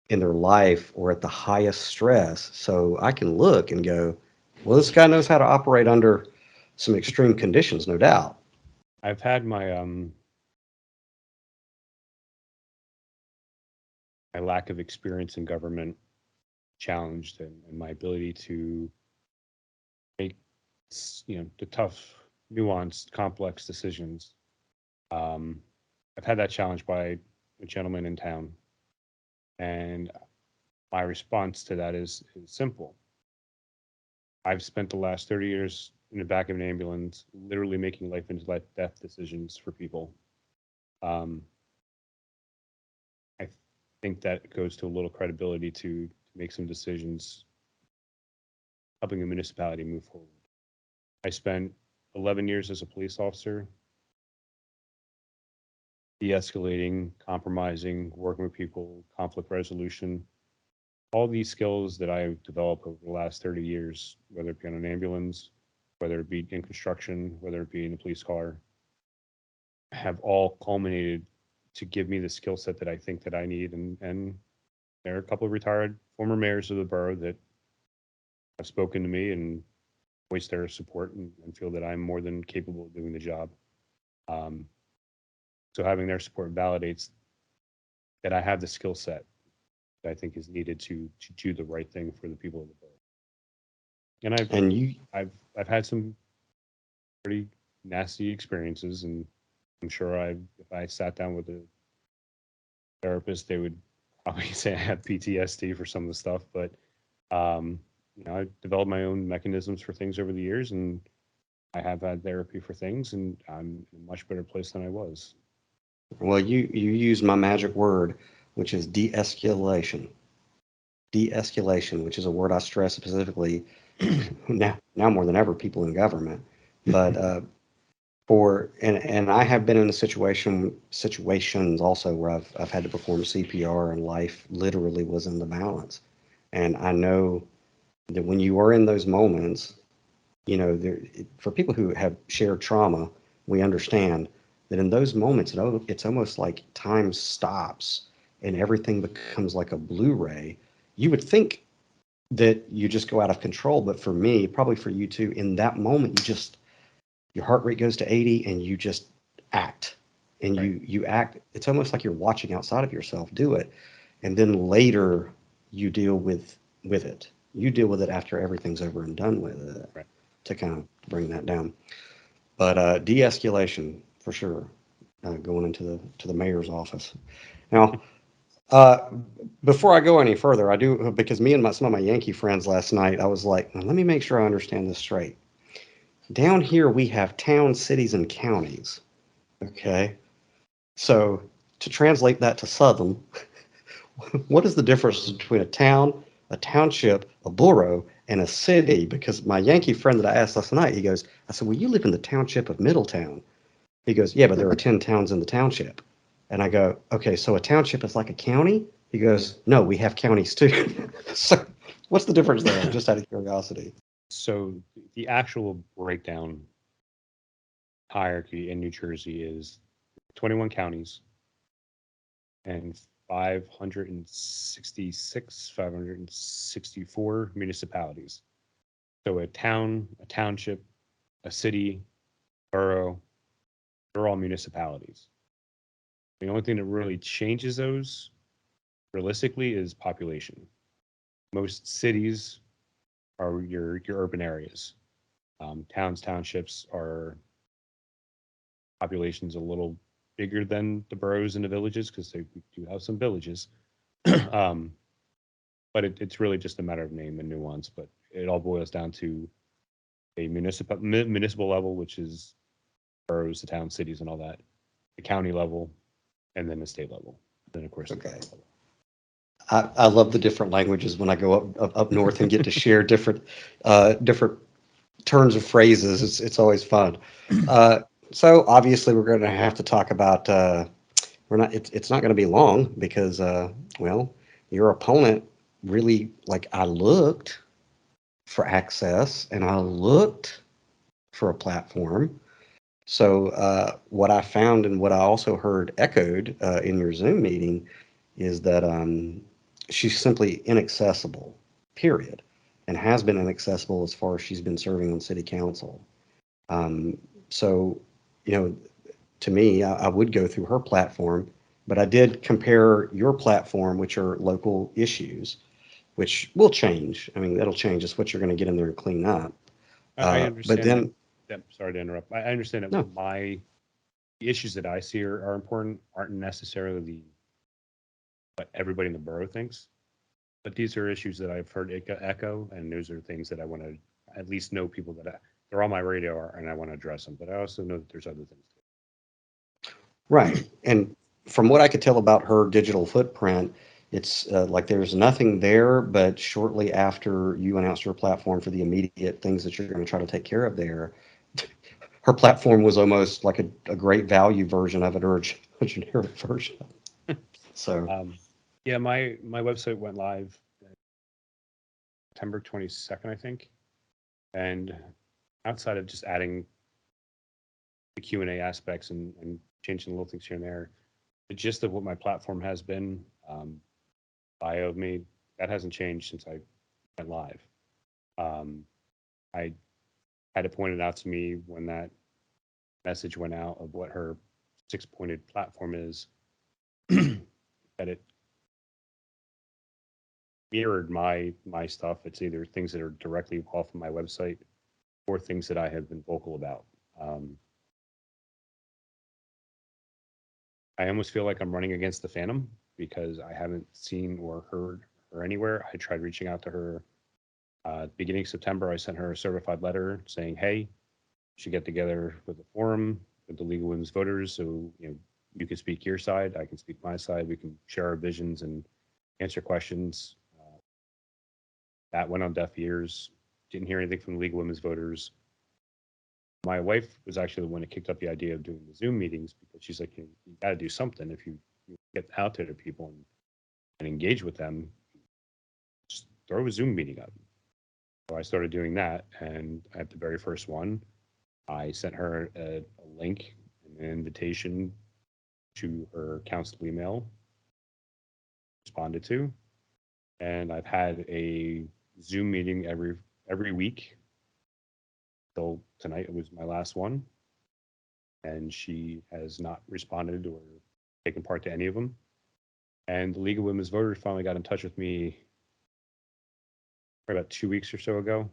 in their life or at the highest stress. So I can look and go, well, this guy knows how to operate under some extreme conditions, no doubt. I've had my lack of experience in government challenged, and my ability to make the tough, nuanced, complex decisions. Um, I've had that challenged by a gentleman in town, and my response to that is simple. I've spent the last 30 years in the back of an ambulance, literally making life and death decisions for people. Um, I think that goes to a little credibility to make some decisions, helping a municipality move forward. I spent 11 years as a police officer, de-escalating, compromising, working with people, conflict resolution, all these skills that I've developed over the last 30 years, whether it be on an ambulance, whether it be in construction, whether it be in a police car, have all culminated to give me the skill set that I think that I need. And there are a couple of retired former mayors of the borough that have spoken to me and voiced their support, and feel that I'm more than capable of doing the job. Um, so having their support validates that I have the skill set that I think is needed to do the right thing for the people of the borough. And And you, I've had some pretty nasty experiences, and I'm sure if I sat down with a therapist, they would probably say I have PTSD for some of the stuff. But I developed my own mechanisms for things over the years, and I have had therapy for things, and I'm in a much better place than I was. well, you used my magic word, which is de-escalation. De-escalation, which is a word I stress specifically now more than ever, people in government. But and I have been in a situations also where I've had to perform CPR and life literally was in the balance. And I know that when you are in those moments, for people who have shared trauma, we understand that in those moments, it's almost like time stops and everything becomes like a Blu-ray. You would think that you just go out of control, but for me, probably for you too, in that moment, your heart rate goes to 80 and you just act. And Right. you act, it's almost like you're watching outside of yourself do it. And then later you deal with it. You deal with it after everything's over and done with it Right. to kind of bring that down. But de-escalation for sure, going into the mayor's office. Now, uh, before I go any further, I do because me and some of my Yankee friends last night, I was like, let me make sure I understand this straight. Down here we have towns, cities, and counties. Okay, so to translate that to Southern, what is the difference between a town, a township, a borough, and a city? Because my Yankee friend that I asked last night, I said, well, you live in the township of Middletown. He goes, yeah, but there are 10 towns in the township. And I go, okay, so a township is like a county? He goes, no, we have counties too. So what's the difference there? Just out of curiosity. So the actual breakdown hierarchy in New Jersey is 21 counties and 564 municipalities. So a town, a township, a city, borough, they're all municipalities. The only thing that really changes those realistically is population. Most cities are your urban areas. Towns, townships are populations a little bigger than the boroughs and the villages because they do have some villages. um, but it's really just a matter of name and nuance. But it all boils down to a municipal level, which is boroughs, the towns, cities, and all that. The county level, and then the state level. Then of course the Okay. federal level. I love the different languages when I go up north and get to share different turns of phrases. It's always fun. Uh, so obviously we're going to have to talk about we're not it's not going to be long because well, your opponent really, like, I looked for access and I looked for a platform. So what I found and what I also heard echoed in your Zoom meeting is that she's simply inaccessible, period, and has been inaccessible as far as she's been serving on city council. Um, so, you know, to me, I would go through her platform, but I did compare your platform, which are local issues, which will change. I mean, that'll change. It's what you're going to get in there and clean up. I But understand that. then, Sorry to interrupt. I understand that no, the issues that I see are important aren't necessarily what everybody in the borough thinks, but these are issues that I've heard echo, and those are things that I want to at least know people they're on my radar and I want to address them. But I also know that there's other things too. right. And from what I could tell about her digital footprint, it's like there's nothing there, but shortly after you announced your platform for the immediate things that you're going to try to take care of there, her platform was almost like a great value version of it, or a generic version. So, Um, yeah, my website went live September 22nd, I think, and outside of just adding the Q&A aspects and changing little things here and there, the gist of what my platform has been, bio of me, that hasn't changed since I went live. Um, I had it pointed out to me when that message went out of what her six-pointed platform is, that it mirrored my stuff. It's either things that are directly off of my website or things that I have been vocal about. Um, I almost feel like I'm running against the Phantom because I haven't seen or heard her anywhere. I tried reaching out to her beginning of September. I sent her a certified letter saying, "Hey, we should get together with a forum with the League of Women's Voters, so you can speak your side, I can speak my side. We can share our visions and answer questions." That went on deaf ears. Didn't hear anything from the League of Women's Voters. My wife was actually the one that kicked up the idea of doing the Zoom meetings because she's like, you got to do something if you get out there to people and engage with them. Just throw a Zoom meeting up. So I started doing that, and at the very first one, I sent her a link, an invitation to her council email, responded to, and I've had a Zoom meeting every week. So tonight it was my last one, and she has not responded or taken part to any of them. And the League of Women's Voters finally got in touch with me about 2 weeks or so ago,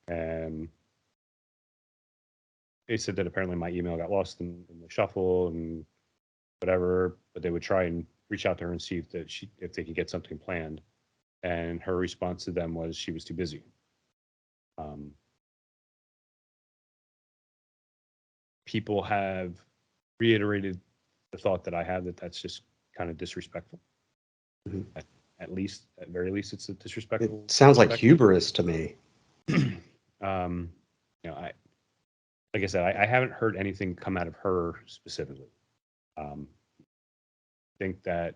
and they said that apparently my email got lost in the shuffle and whatever, but they would try and reach out to her and see if they could get something planned. And her response to them was she was too busy. Um, People have reiterated the thought that I have that that's just kind of disrespectful. mhm. At very least, it's a It disrespectful sounds like perspective. hubris to me. um, I like I said, I haven't heard anything come out of her specifically. I think that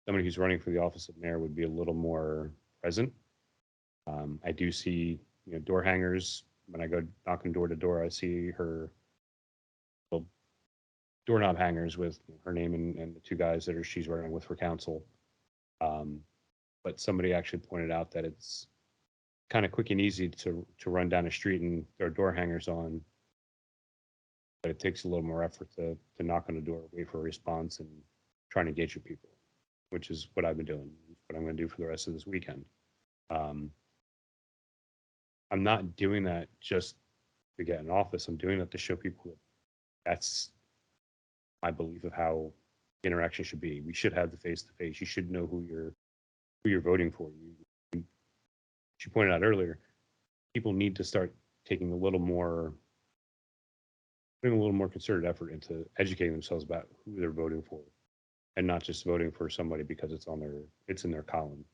somebody who's running for the office of mayor would be a little more present. I do see, door hangers when I go knocking door to door. I see her little doorknob hangers with her name and the two guys that she's running with for council. But somebody actually pointed out that it's kind of quick and easy to run down a street and throw door hangers on, but it takes a little more effort to knock on the door, wait for a response, and try to engage with people, which is what I've been doing, what I'm going to do for the rest of this weekend. I'm not doing that just to get in office. I'm doing that to show people that that's my belief of how interaction should be. We should have the face to face. You should know who you're voting for. She pointed out earlier, people need to start taking putting a little more concerted effort into educating themselves about who they're voting for, and not just voting for somebody because it's in their column.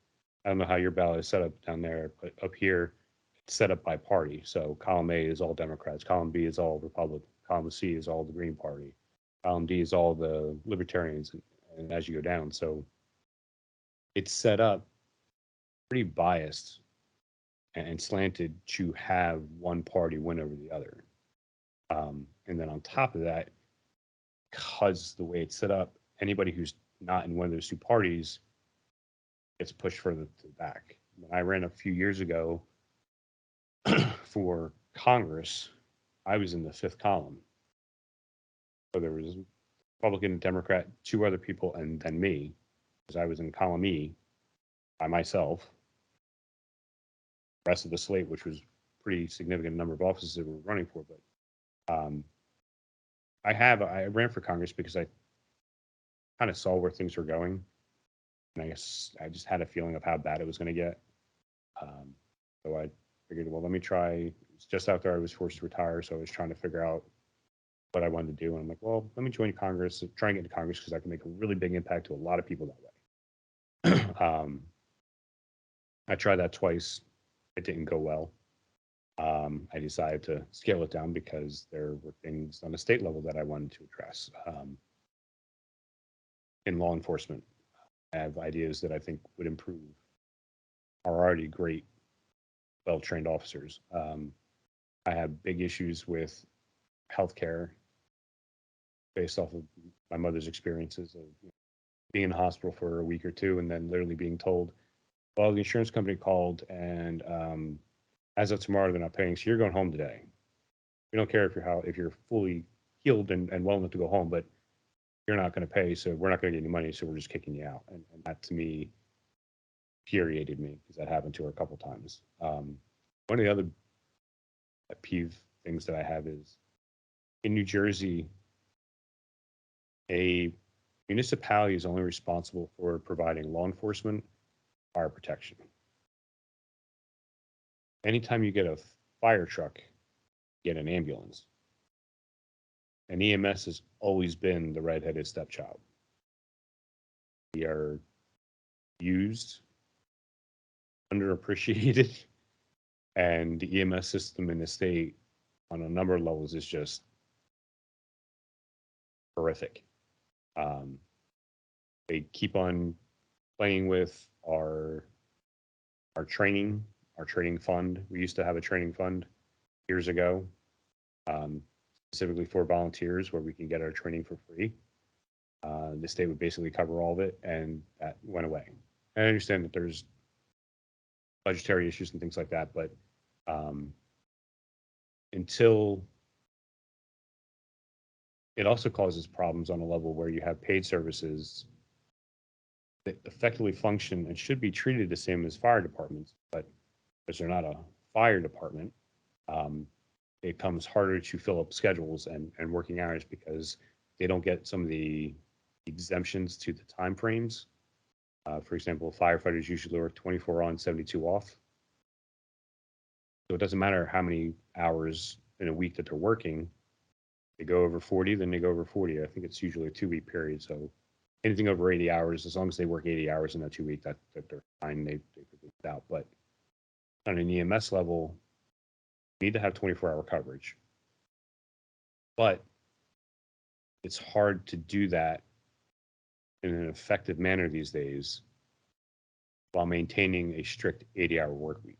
I don't know how your ballot is set up down there, but up here it's set up by party. So column A is all Democrats, column B is all Republican, column C is all the Green Party, column D is all the Libertarians, and as you go down. So it's set up pretty biased and slanted to have one party win over the other. And then on top of that, because the way it's set up, anybody who's not in one of those two parties gets pushed further to the back. When I ran a few years ago for Congress, I was in the fifth column. So there was Republican, Democrat, two other people, and then me, because I was in column E by myself. The rest of the slate, which was pretty significant number of offices that we were running for, but I ran for Congress because I kind of saw where things were going, and I guess I just had a feeling of how bad it was going to get. So I figured, well, let me try. It was just after I was forced to retire, so I was trying to figure out what I wanted to do, and I'm like, well, let me join Congress, try and get into Congress because I can make a really big impact to a lot of people that way. I tried that twice. It didn't go well. I decided to scale it down because there were things on the state level that I wanted to address. In law enforcement, I have ideas that I think would improve our already great, well-trained officers. I have big issues with healthcare based off of my mother's experiences of being in the hospital for a week or two and then literally being told, well, the insurance company called and as of tomorrow, they're not paying, so you're going home today. We don't care if you're fully healed and well enough to go home, but you're not going to pay, so we're not going to get any money, so we're just kicking you out. And that to me infuriated me because that happened to her a couple times. One of the other peeve things that I have is in New Jersey, a municipality is only responsible for providing law enforcement, fire protection. Anytime you get a fire truck, you get an ambulance. And EMS has always been the redheaded stepchild. We are used, underappreciated, and the EMS system in the state on a number of levels is just horrific. They keep on playing with our training, our training fund. We used to have a training fund years ago, specifically for volunteers where we can get our training for free. The state would basically cover all of it, and that went away. And I understand that there's budgetary issues and things like that, but until it also causes problems on a level where you have paid services that effectively function and should be treated the same as fire departments, but because they're not a fire department, it becomes harder to fill up schedules and working hours because they don't get some of the exemptions to the time frames. For example, firefighters usually work 24 on, 72 off. So it doesn't matter how many hours in a week that they're working. They go over 40, then they go over 40. I think it's usually a 2-week period. So anything over 80 hours, as long as they work 80 hours in that 2 week, that they're fine. They could be out. But on an EMS level, you need to have 24-hour coverage. But it's hard to do that in an effective manner these days while maintaining a strict 80-hour work week.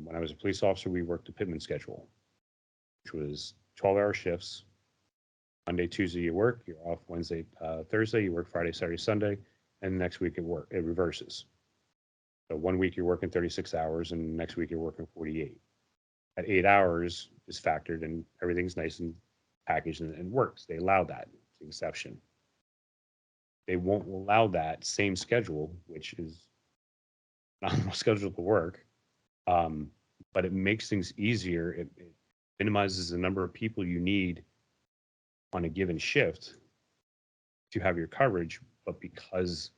When I was a police officer, we worked a pitman schedule, which was 12-hour shifts, Monday, Tuesday you work, you're off Wednesday, Thursday, you work Friday, Saturday, Sunday, and next week it reverses. So 1 week you're working 36 hours, and next week you're working 48. At 8 hours is factored, and everything's nice and packaged and works. They allow that. It's the exception. They won't allow that same schedule, which is not scheduled to work, um, but it makes things easier. It minimizes the number of people you need on a given shift to have your coverage. But because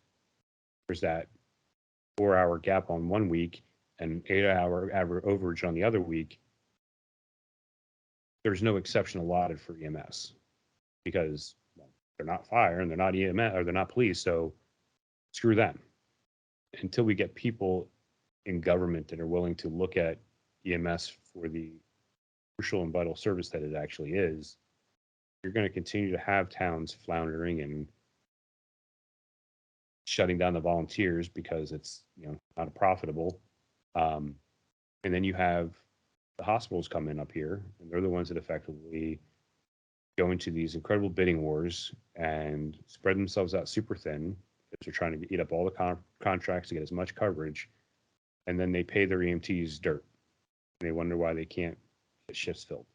there's that 4 hour gap on 1 week and 8 hour overage on the other week, there's no exception allotted for EMS because they're not fire and they're not EMS or they're not police. So screw them. Until we get people in government that are willing to look at EMS for the crucial and vital service that it actually is, you're going to continue to have towns floundering and shutting down the volunteers because it's not profitable. And then you have the hospitals come in up here, and they're the ones that effectively go into these incredible bidding wars and spread themselves out super thin because they're trying to eat up all the contracts to get as much coverage, and then they pay their EMTs dirt. And they wonder why they can't get shifts filled.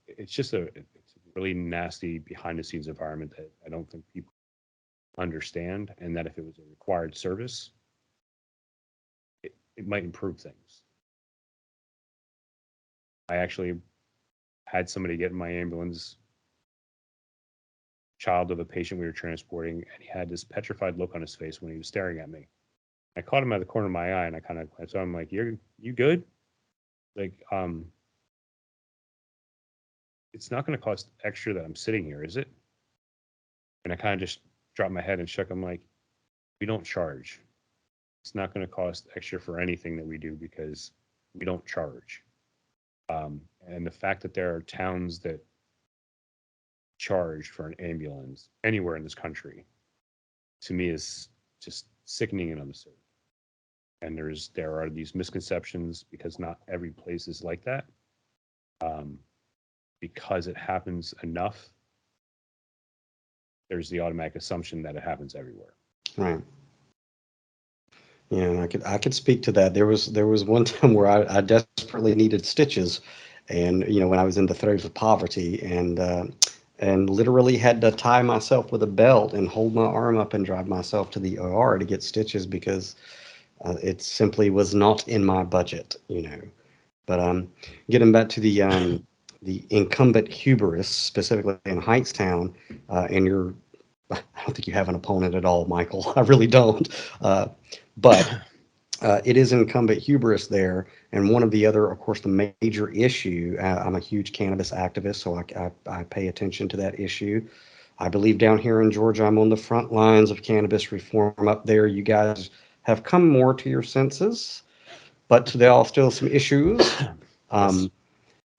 It's just it's a really nasty behind the scenes environment that I don't think people understand, and that if it was a required service, it might improve things. I actually had somebody get in my ambulance, child of a patient we were transporting, and he had this petrified look on his face when he was staring at me. I caught him at the corner of my eye, and I kind of saw him like, you good? Like, it's not going to cost extra that I'm sitting here, is it? And I kind of just dropped my head and shook him like, we don't charge. It's not going to cost extra for anything that we do because we don't charge. And the fact that there are towns that charge for an ambulance anywhere in this country, to me, is just sickening and absurd. And there are these misconceptions because not every place is like that. Because it happens enough, there's the automatic assumption that it happens everywhere. Right. Yeah, and I could speak to that. There was one time where I desperately needed stitches, and when I was in the throes of poverty, and literally had to tie myself with a belt and hold my arm up and drive myself to the OR to get stitches because it simply was not in my budget. But getting back to the incumbent hubris, specifically in Hightstown, and I don't think you have an opponent at all, Michael. I really don't. But it is incumbent hubris there. And one of the other, of course, the major issue, I'm a huge cannabis activist, so I pay attention to that issue. I believe down here in Georgia, I'm on the front lines of cannabis reform. Up there, you guys have come more to your senses, but there are still some issues. Yes.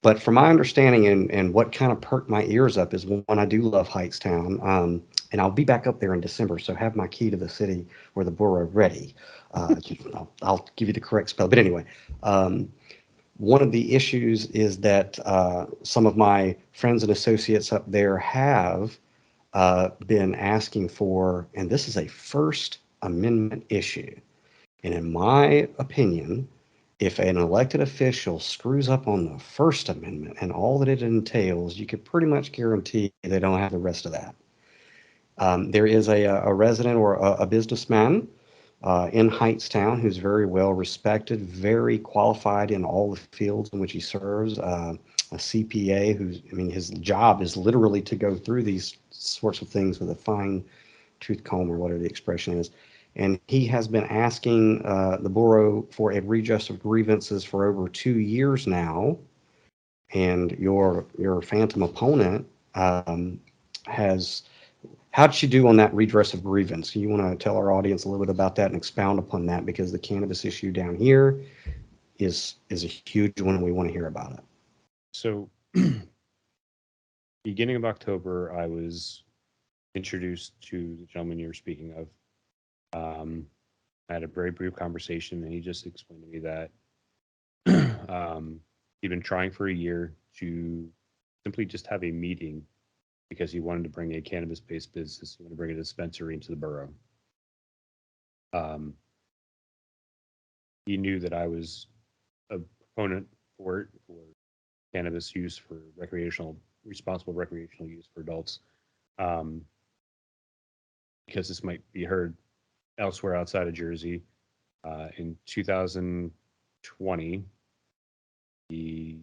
But from my understanding and what kind of perked my ears up is one, I do love Hightstown. And I'll be back up there in December, so have my key to the city or the borough ready. I'll give you the correct spell. But anyway, one of the issues is that some of my friends and associates up there have been asking for, and this is a First Amendment issue. And in my opinion, if an elected official screws up on the First Amendment and all that it entails, you could pretty much guarantee they don't have the rest of that. There is a resident or a businessman in Hightstown who's very well respected, very qualified in all the fields in which he serves. A CPA his job is literally to go through these sorts of things with a fine tooth comb or whatever the expression is. And he has been asking the borough for a redress of grievances for over 2 years now. And your phantom opponent has. How did she do on that redress of grievance? You want to tell our audience a little bit about that and expound upon that, because the cannabis issue down here is a huge one and we want to hear about it. So, beginning of October, I was introduced to the gentleman you're speaking of. I had a very brief conversation, and he just explained to me that he'd been trying for a year to simply just have a meeting because he wanted to bring a cannabis-based business. He wanted to bring a dispensary into the borough. He knew that I was a proponent for it, for cannabis use for responsible recreational use for adults, um, because this might be heard elsewhere outside of Jersey. In 2020, the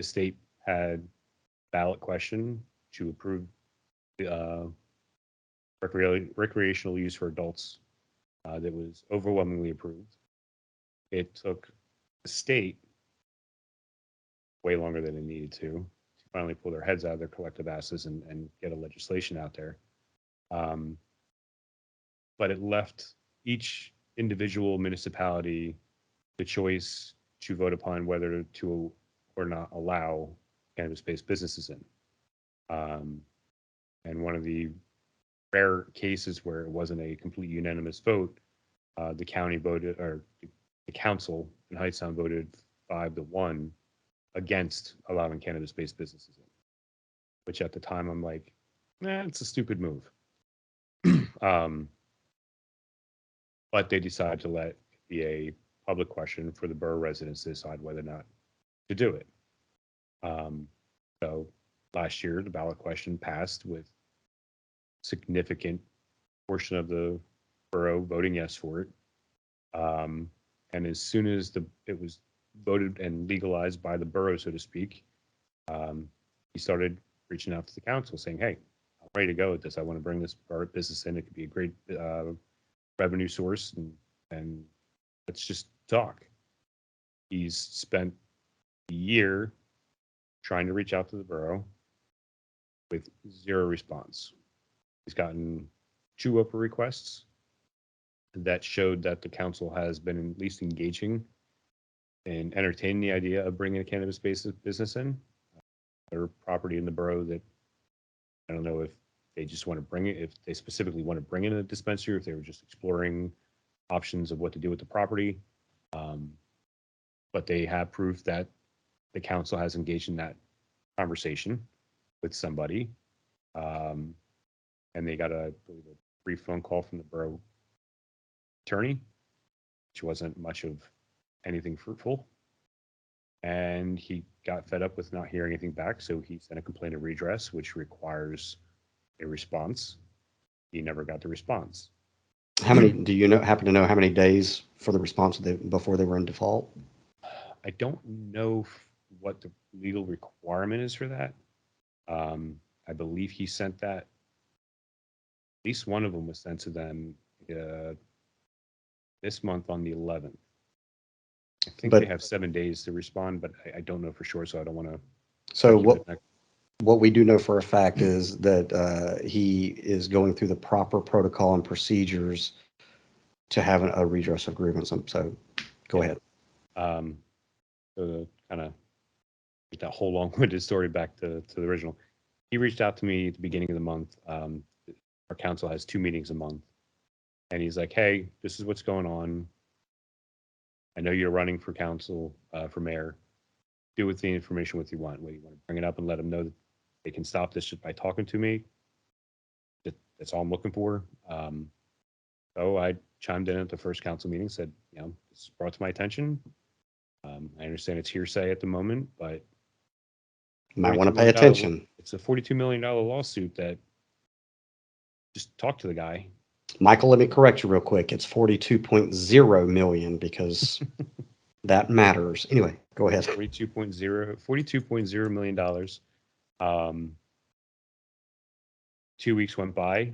state had ballot question to approve uh, recreational use for adults that was overwhelmingly approved. It took the state way longer than it needed to finally pull their heads out of their collective asses and get a legislation out there. Um, but it left each individual municipality the choice to vote upon whether to or not allow cannabis-based businesses in. And one of the rare cases where it wasn't a complete unanimous vote, the county voted, or the council in Hightstown voted 5-1 against allowing cannabis-based businesses in, which at the time I'm like, it's a stupid move. But they decided to let it be a public question for the borough residents to decide whether or not to do it. So last year, the ballot question passed with significant portion of the borough voting yes for it. And as soon as it was voted and legalized by the borough, so to speak, he started reaching out to the council saying, hey, I'm ready to go with this. I want to bring this business in. It could be a great revenue source, and let's just talk. He's spent a year trying to reach out to the borough with zero response. He's gotten 2 open requests that showed that the council has been at least engaging and entertaining the idea of bringing a cannabis-based business in. Their property in the borough that I don't know if they just want to bring it, if they specifically want to bring in a dispensary, or if they were just exploring options of what to do with the property. But they have proof that the council has engaged in that conversation with somebody. And they got a brief phone call from the borough attorney, which wasn't much of anything fruitful. And he got fed up with not hearing anything back, so he sent a complaint of redress, which requires a response. He never got the response. How many do you happen to know how many days for the response before they were in default? I don't know what the legal requirement is for that. I believe he sent that. At least one of them was sent to them this month on the 11th. I think they have 7 days to respond, but I don't know for sure, so I don't want to. So what we do know for a fact is that he is going through the proper protocol and procedures to have a redress of grievance. So go ahead. So to kind of get that whole long-winded story back to the original, he reached out to me at the beginning of the month. Our council has 2 meetings a month, and he's like, hey, this is what's going on. I know you're running for council, for mayor. Do with the information what you want. What you want to bring it up and let them know that they can stop this just by talking to me. That's all I'm looking for. So I chimed in at the first council meeting, said, this is brought to my attention. I understand it's hearsay at the moment, but you might want to pay attention. It's a $42 million lawsuit that just talk to the guy. Michael, let me correct you real quick. It's 42.0 million because that matters. Anyway, go ahead. $42.0 million. 2 weeks went by.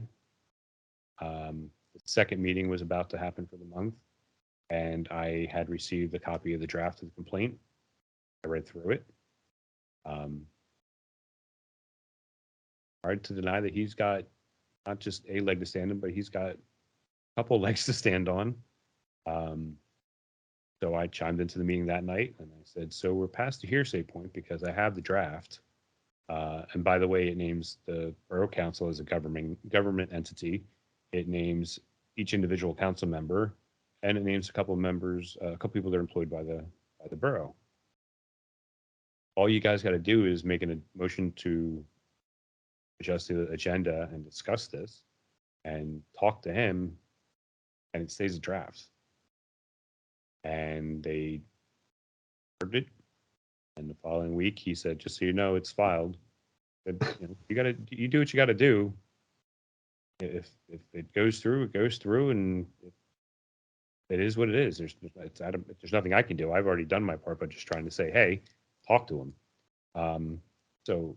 The second meeting was about to happen for the month, and I had received a copy of the draft of the complaint. I read through it. Hard to deny that he's got not just a leg to stand on, but he's got a couple legs to stand on. So I chimed into the meeting that night and I said, so we're past the hearsay point because I have the draft. And by the way, it names the borough council as a government entity. It names each individual council member, and it names a couple of members, a couple people that are employed by the borough. All you guys got to do is make a motion to adjust the agenda and discuss this and talk to him, and it stays a draft. And they heard it, and the following week he said, "Just so you know, it's filed. But, you do what you got to do. If it goes through, it goes through, and it is what it is. There's nothing I can do. I've already done my part, but just trying to say, hey, talk to him." So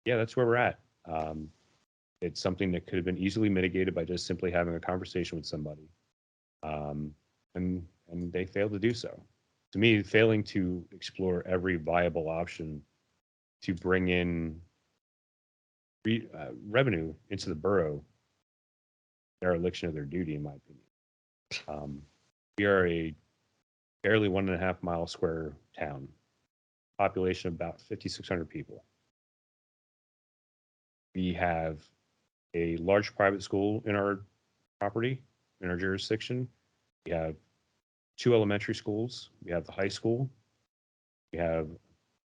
yeah, that's where we're at. It's something that could have been easily mitigated by just simply having a conversation with somebody, and they failed to do so. To me, failing to explore every viable option to bring in revenue into the borough, dereliction of their duty, in my opinion. We are a barely 1.5 mile square town, population of about 5,600 people. We have a large private school in our property, in our jurisdiction. We have 2 elementary schools. We have the high school. We have a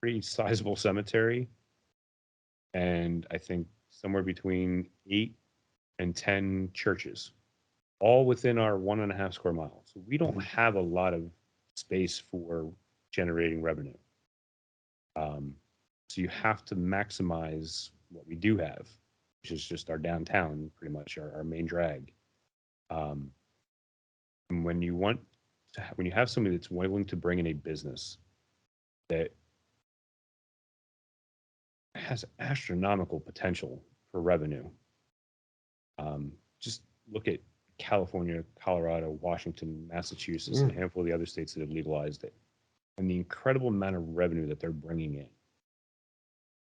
pretty sizable cemetery. And I think somewhere between 8 and 10 churches, all within our 1.5 square miles. So we don't have a lot of space for generating revenue. So you have to maximize what we do have, which is just our downtown, pretty much our main drag. And when you have somebody that's willing to bring in a business that has astronomical potential for revenue, just look at California, Colorado, Washington, Massachusetts, and a handful of the other states that have legalized it, and the incredible amount of revenue that they're bringing in.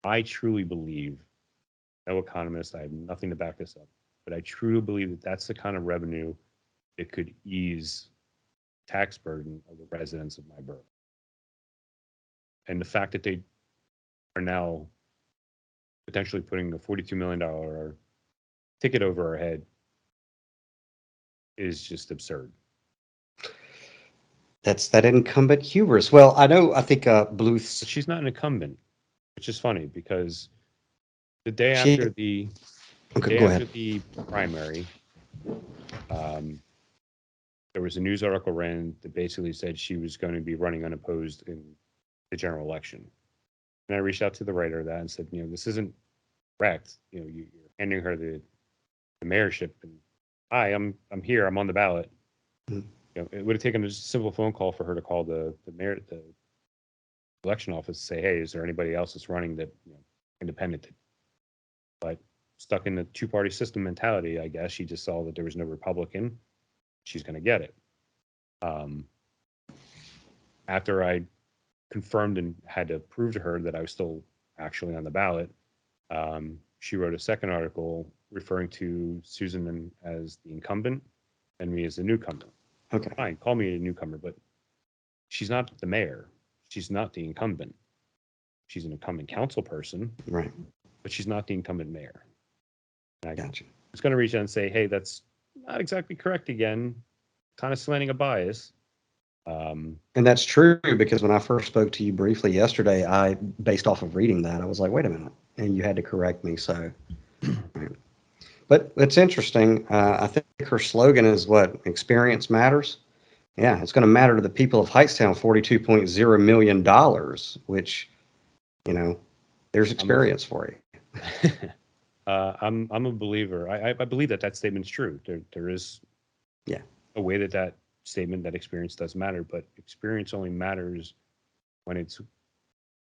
I truly believe, no economist, I have nothing to back this up, but I truly believe that that's the kind of revenue that could ease tax burden of the residents of my borough. And the fact that they are now potentially putting a $42 million ticket over our head is just absurd. That's that incumbent hubris. Well, I think Bluth's. But she's not an incumbent, which is funny because the day after the primary, there was a news article ran that basically said she was going to be running unopposed in the general election. And I reached out to the writer of that and said, this isn't correct. You're handing her the mayorship, and hi, I'm here, I'm on the ballot. It would have taken a simple phone call for her to call the election office and say, hey, is there anybody else that's running that independent? But stuck in the 2-party system mentality, I guess she just saw that there was no Republican. She's going to get it. After I confirmed and had to prove to her that I was still actually on the ballot, she wrote a second article referring to Susan as the incumbent and me as the newcomer. Okay. Fine, call me a newcomer, but she's not the mayor. She's not the incumbent. She's an incumbent council person. Right. But she's not the incumbent mayor. And I gotcha. was going to reach out and say, hey, that's not exactly correct again. Kind of slanting a bias. And that's true, because when I first spoke to you briefly yesterday, based off of reading that, I was like, wait a minute. And you had to correct me. So, right. But it's interesting. I think her slogan is what? Experience matters. Yeah, it's going to matter to the people of Hightstown, $42.0 million, which, there's experience for you. I'm a believer. I believe that statement's true. There is a way that statement, that experience does matter, but experience only matters when it's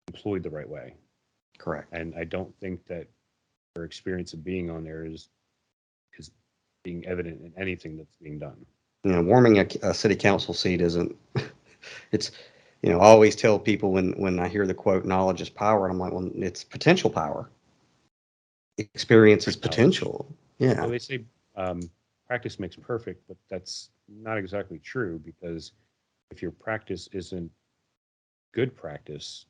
employed the right way. Correct. And I don't think that her experience of being on there is being evident in anything that's being done. Warming a city council seat isn't. It's, I always tell people when I hear the quote, knowledge is power, and I'm like, well, it's potential power. Experience is potential. Yeah. Well, they say practice makes perfect, but that's not exactly true, because if your practice isn't good practice,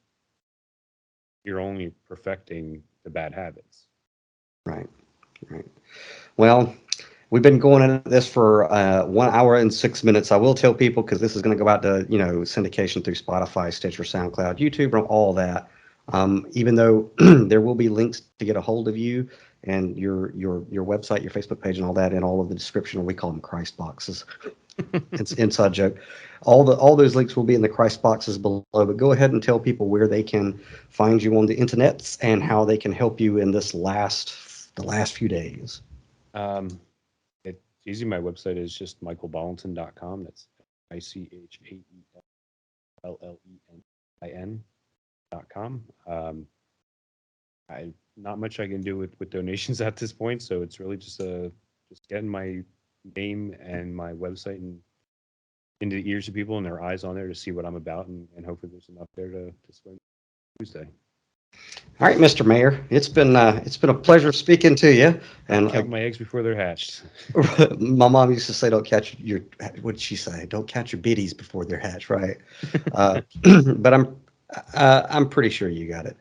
you're only perfecting the bad habits. Right. Well, we've been going into this for 1 hour and 6 minutes. I will tell people, because this is going to go out to syndication through Spotify, Stitcher, SoundCloud, YouTube, and all that. Even though there will be links to get a hold of you and your website, your Facebook page, and all that, in all of the description, or we call them Christ boxes. It's an inside joke. All those links will be in the Christ boxes below. But go ahead and tell people where they can find you on the internets and how they can help you in the last few days. It's easy. My website is just michaelbollentin.com. That's ICHAELLENTIN.com. Not much I can do with donations at this point, so it's really just getting my name and my website and into the ears of people and their eyes on there to see what I'm about, and hopefully there's enough there to swing Tuesday. All right, Mr. Mayor, it's been a pleasure speaking to you. And Count my eggs before they're hatched. my mom used to say, "Don't catch your," what did she say? "Don't catch your biddies before they're hatched," right? But I'm pretty sure you got it.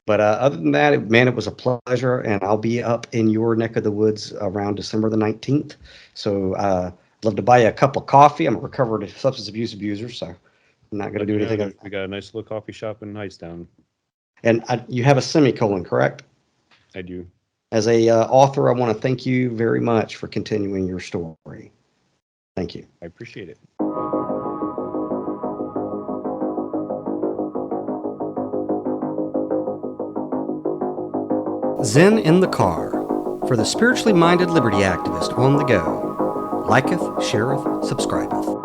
But other than that, man, it was a pleasure, and I'll be up in your neck of the woods around December the 19th. So I'd love to buy you a cup of coffee. I'm a recovered substance abuse abuser, so I'm not going to do anything. We got a nice little coffee shop in Hightstown. And you have a semicolon, correct? I do. As a author, I want to thank you very much for continuing your story. Thank you. I appreciate it. Zen in the car, for the spiritually minded liberty activist on the go. Liketh, shareth, subscribeth.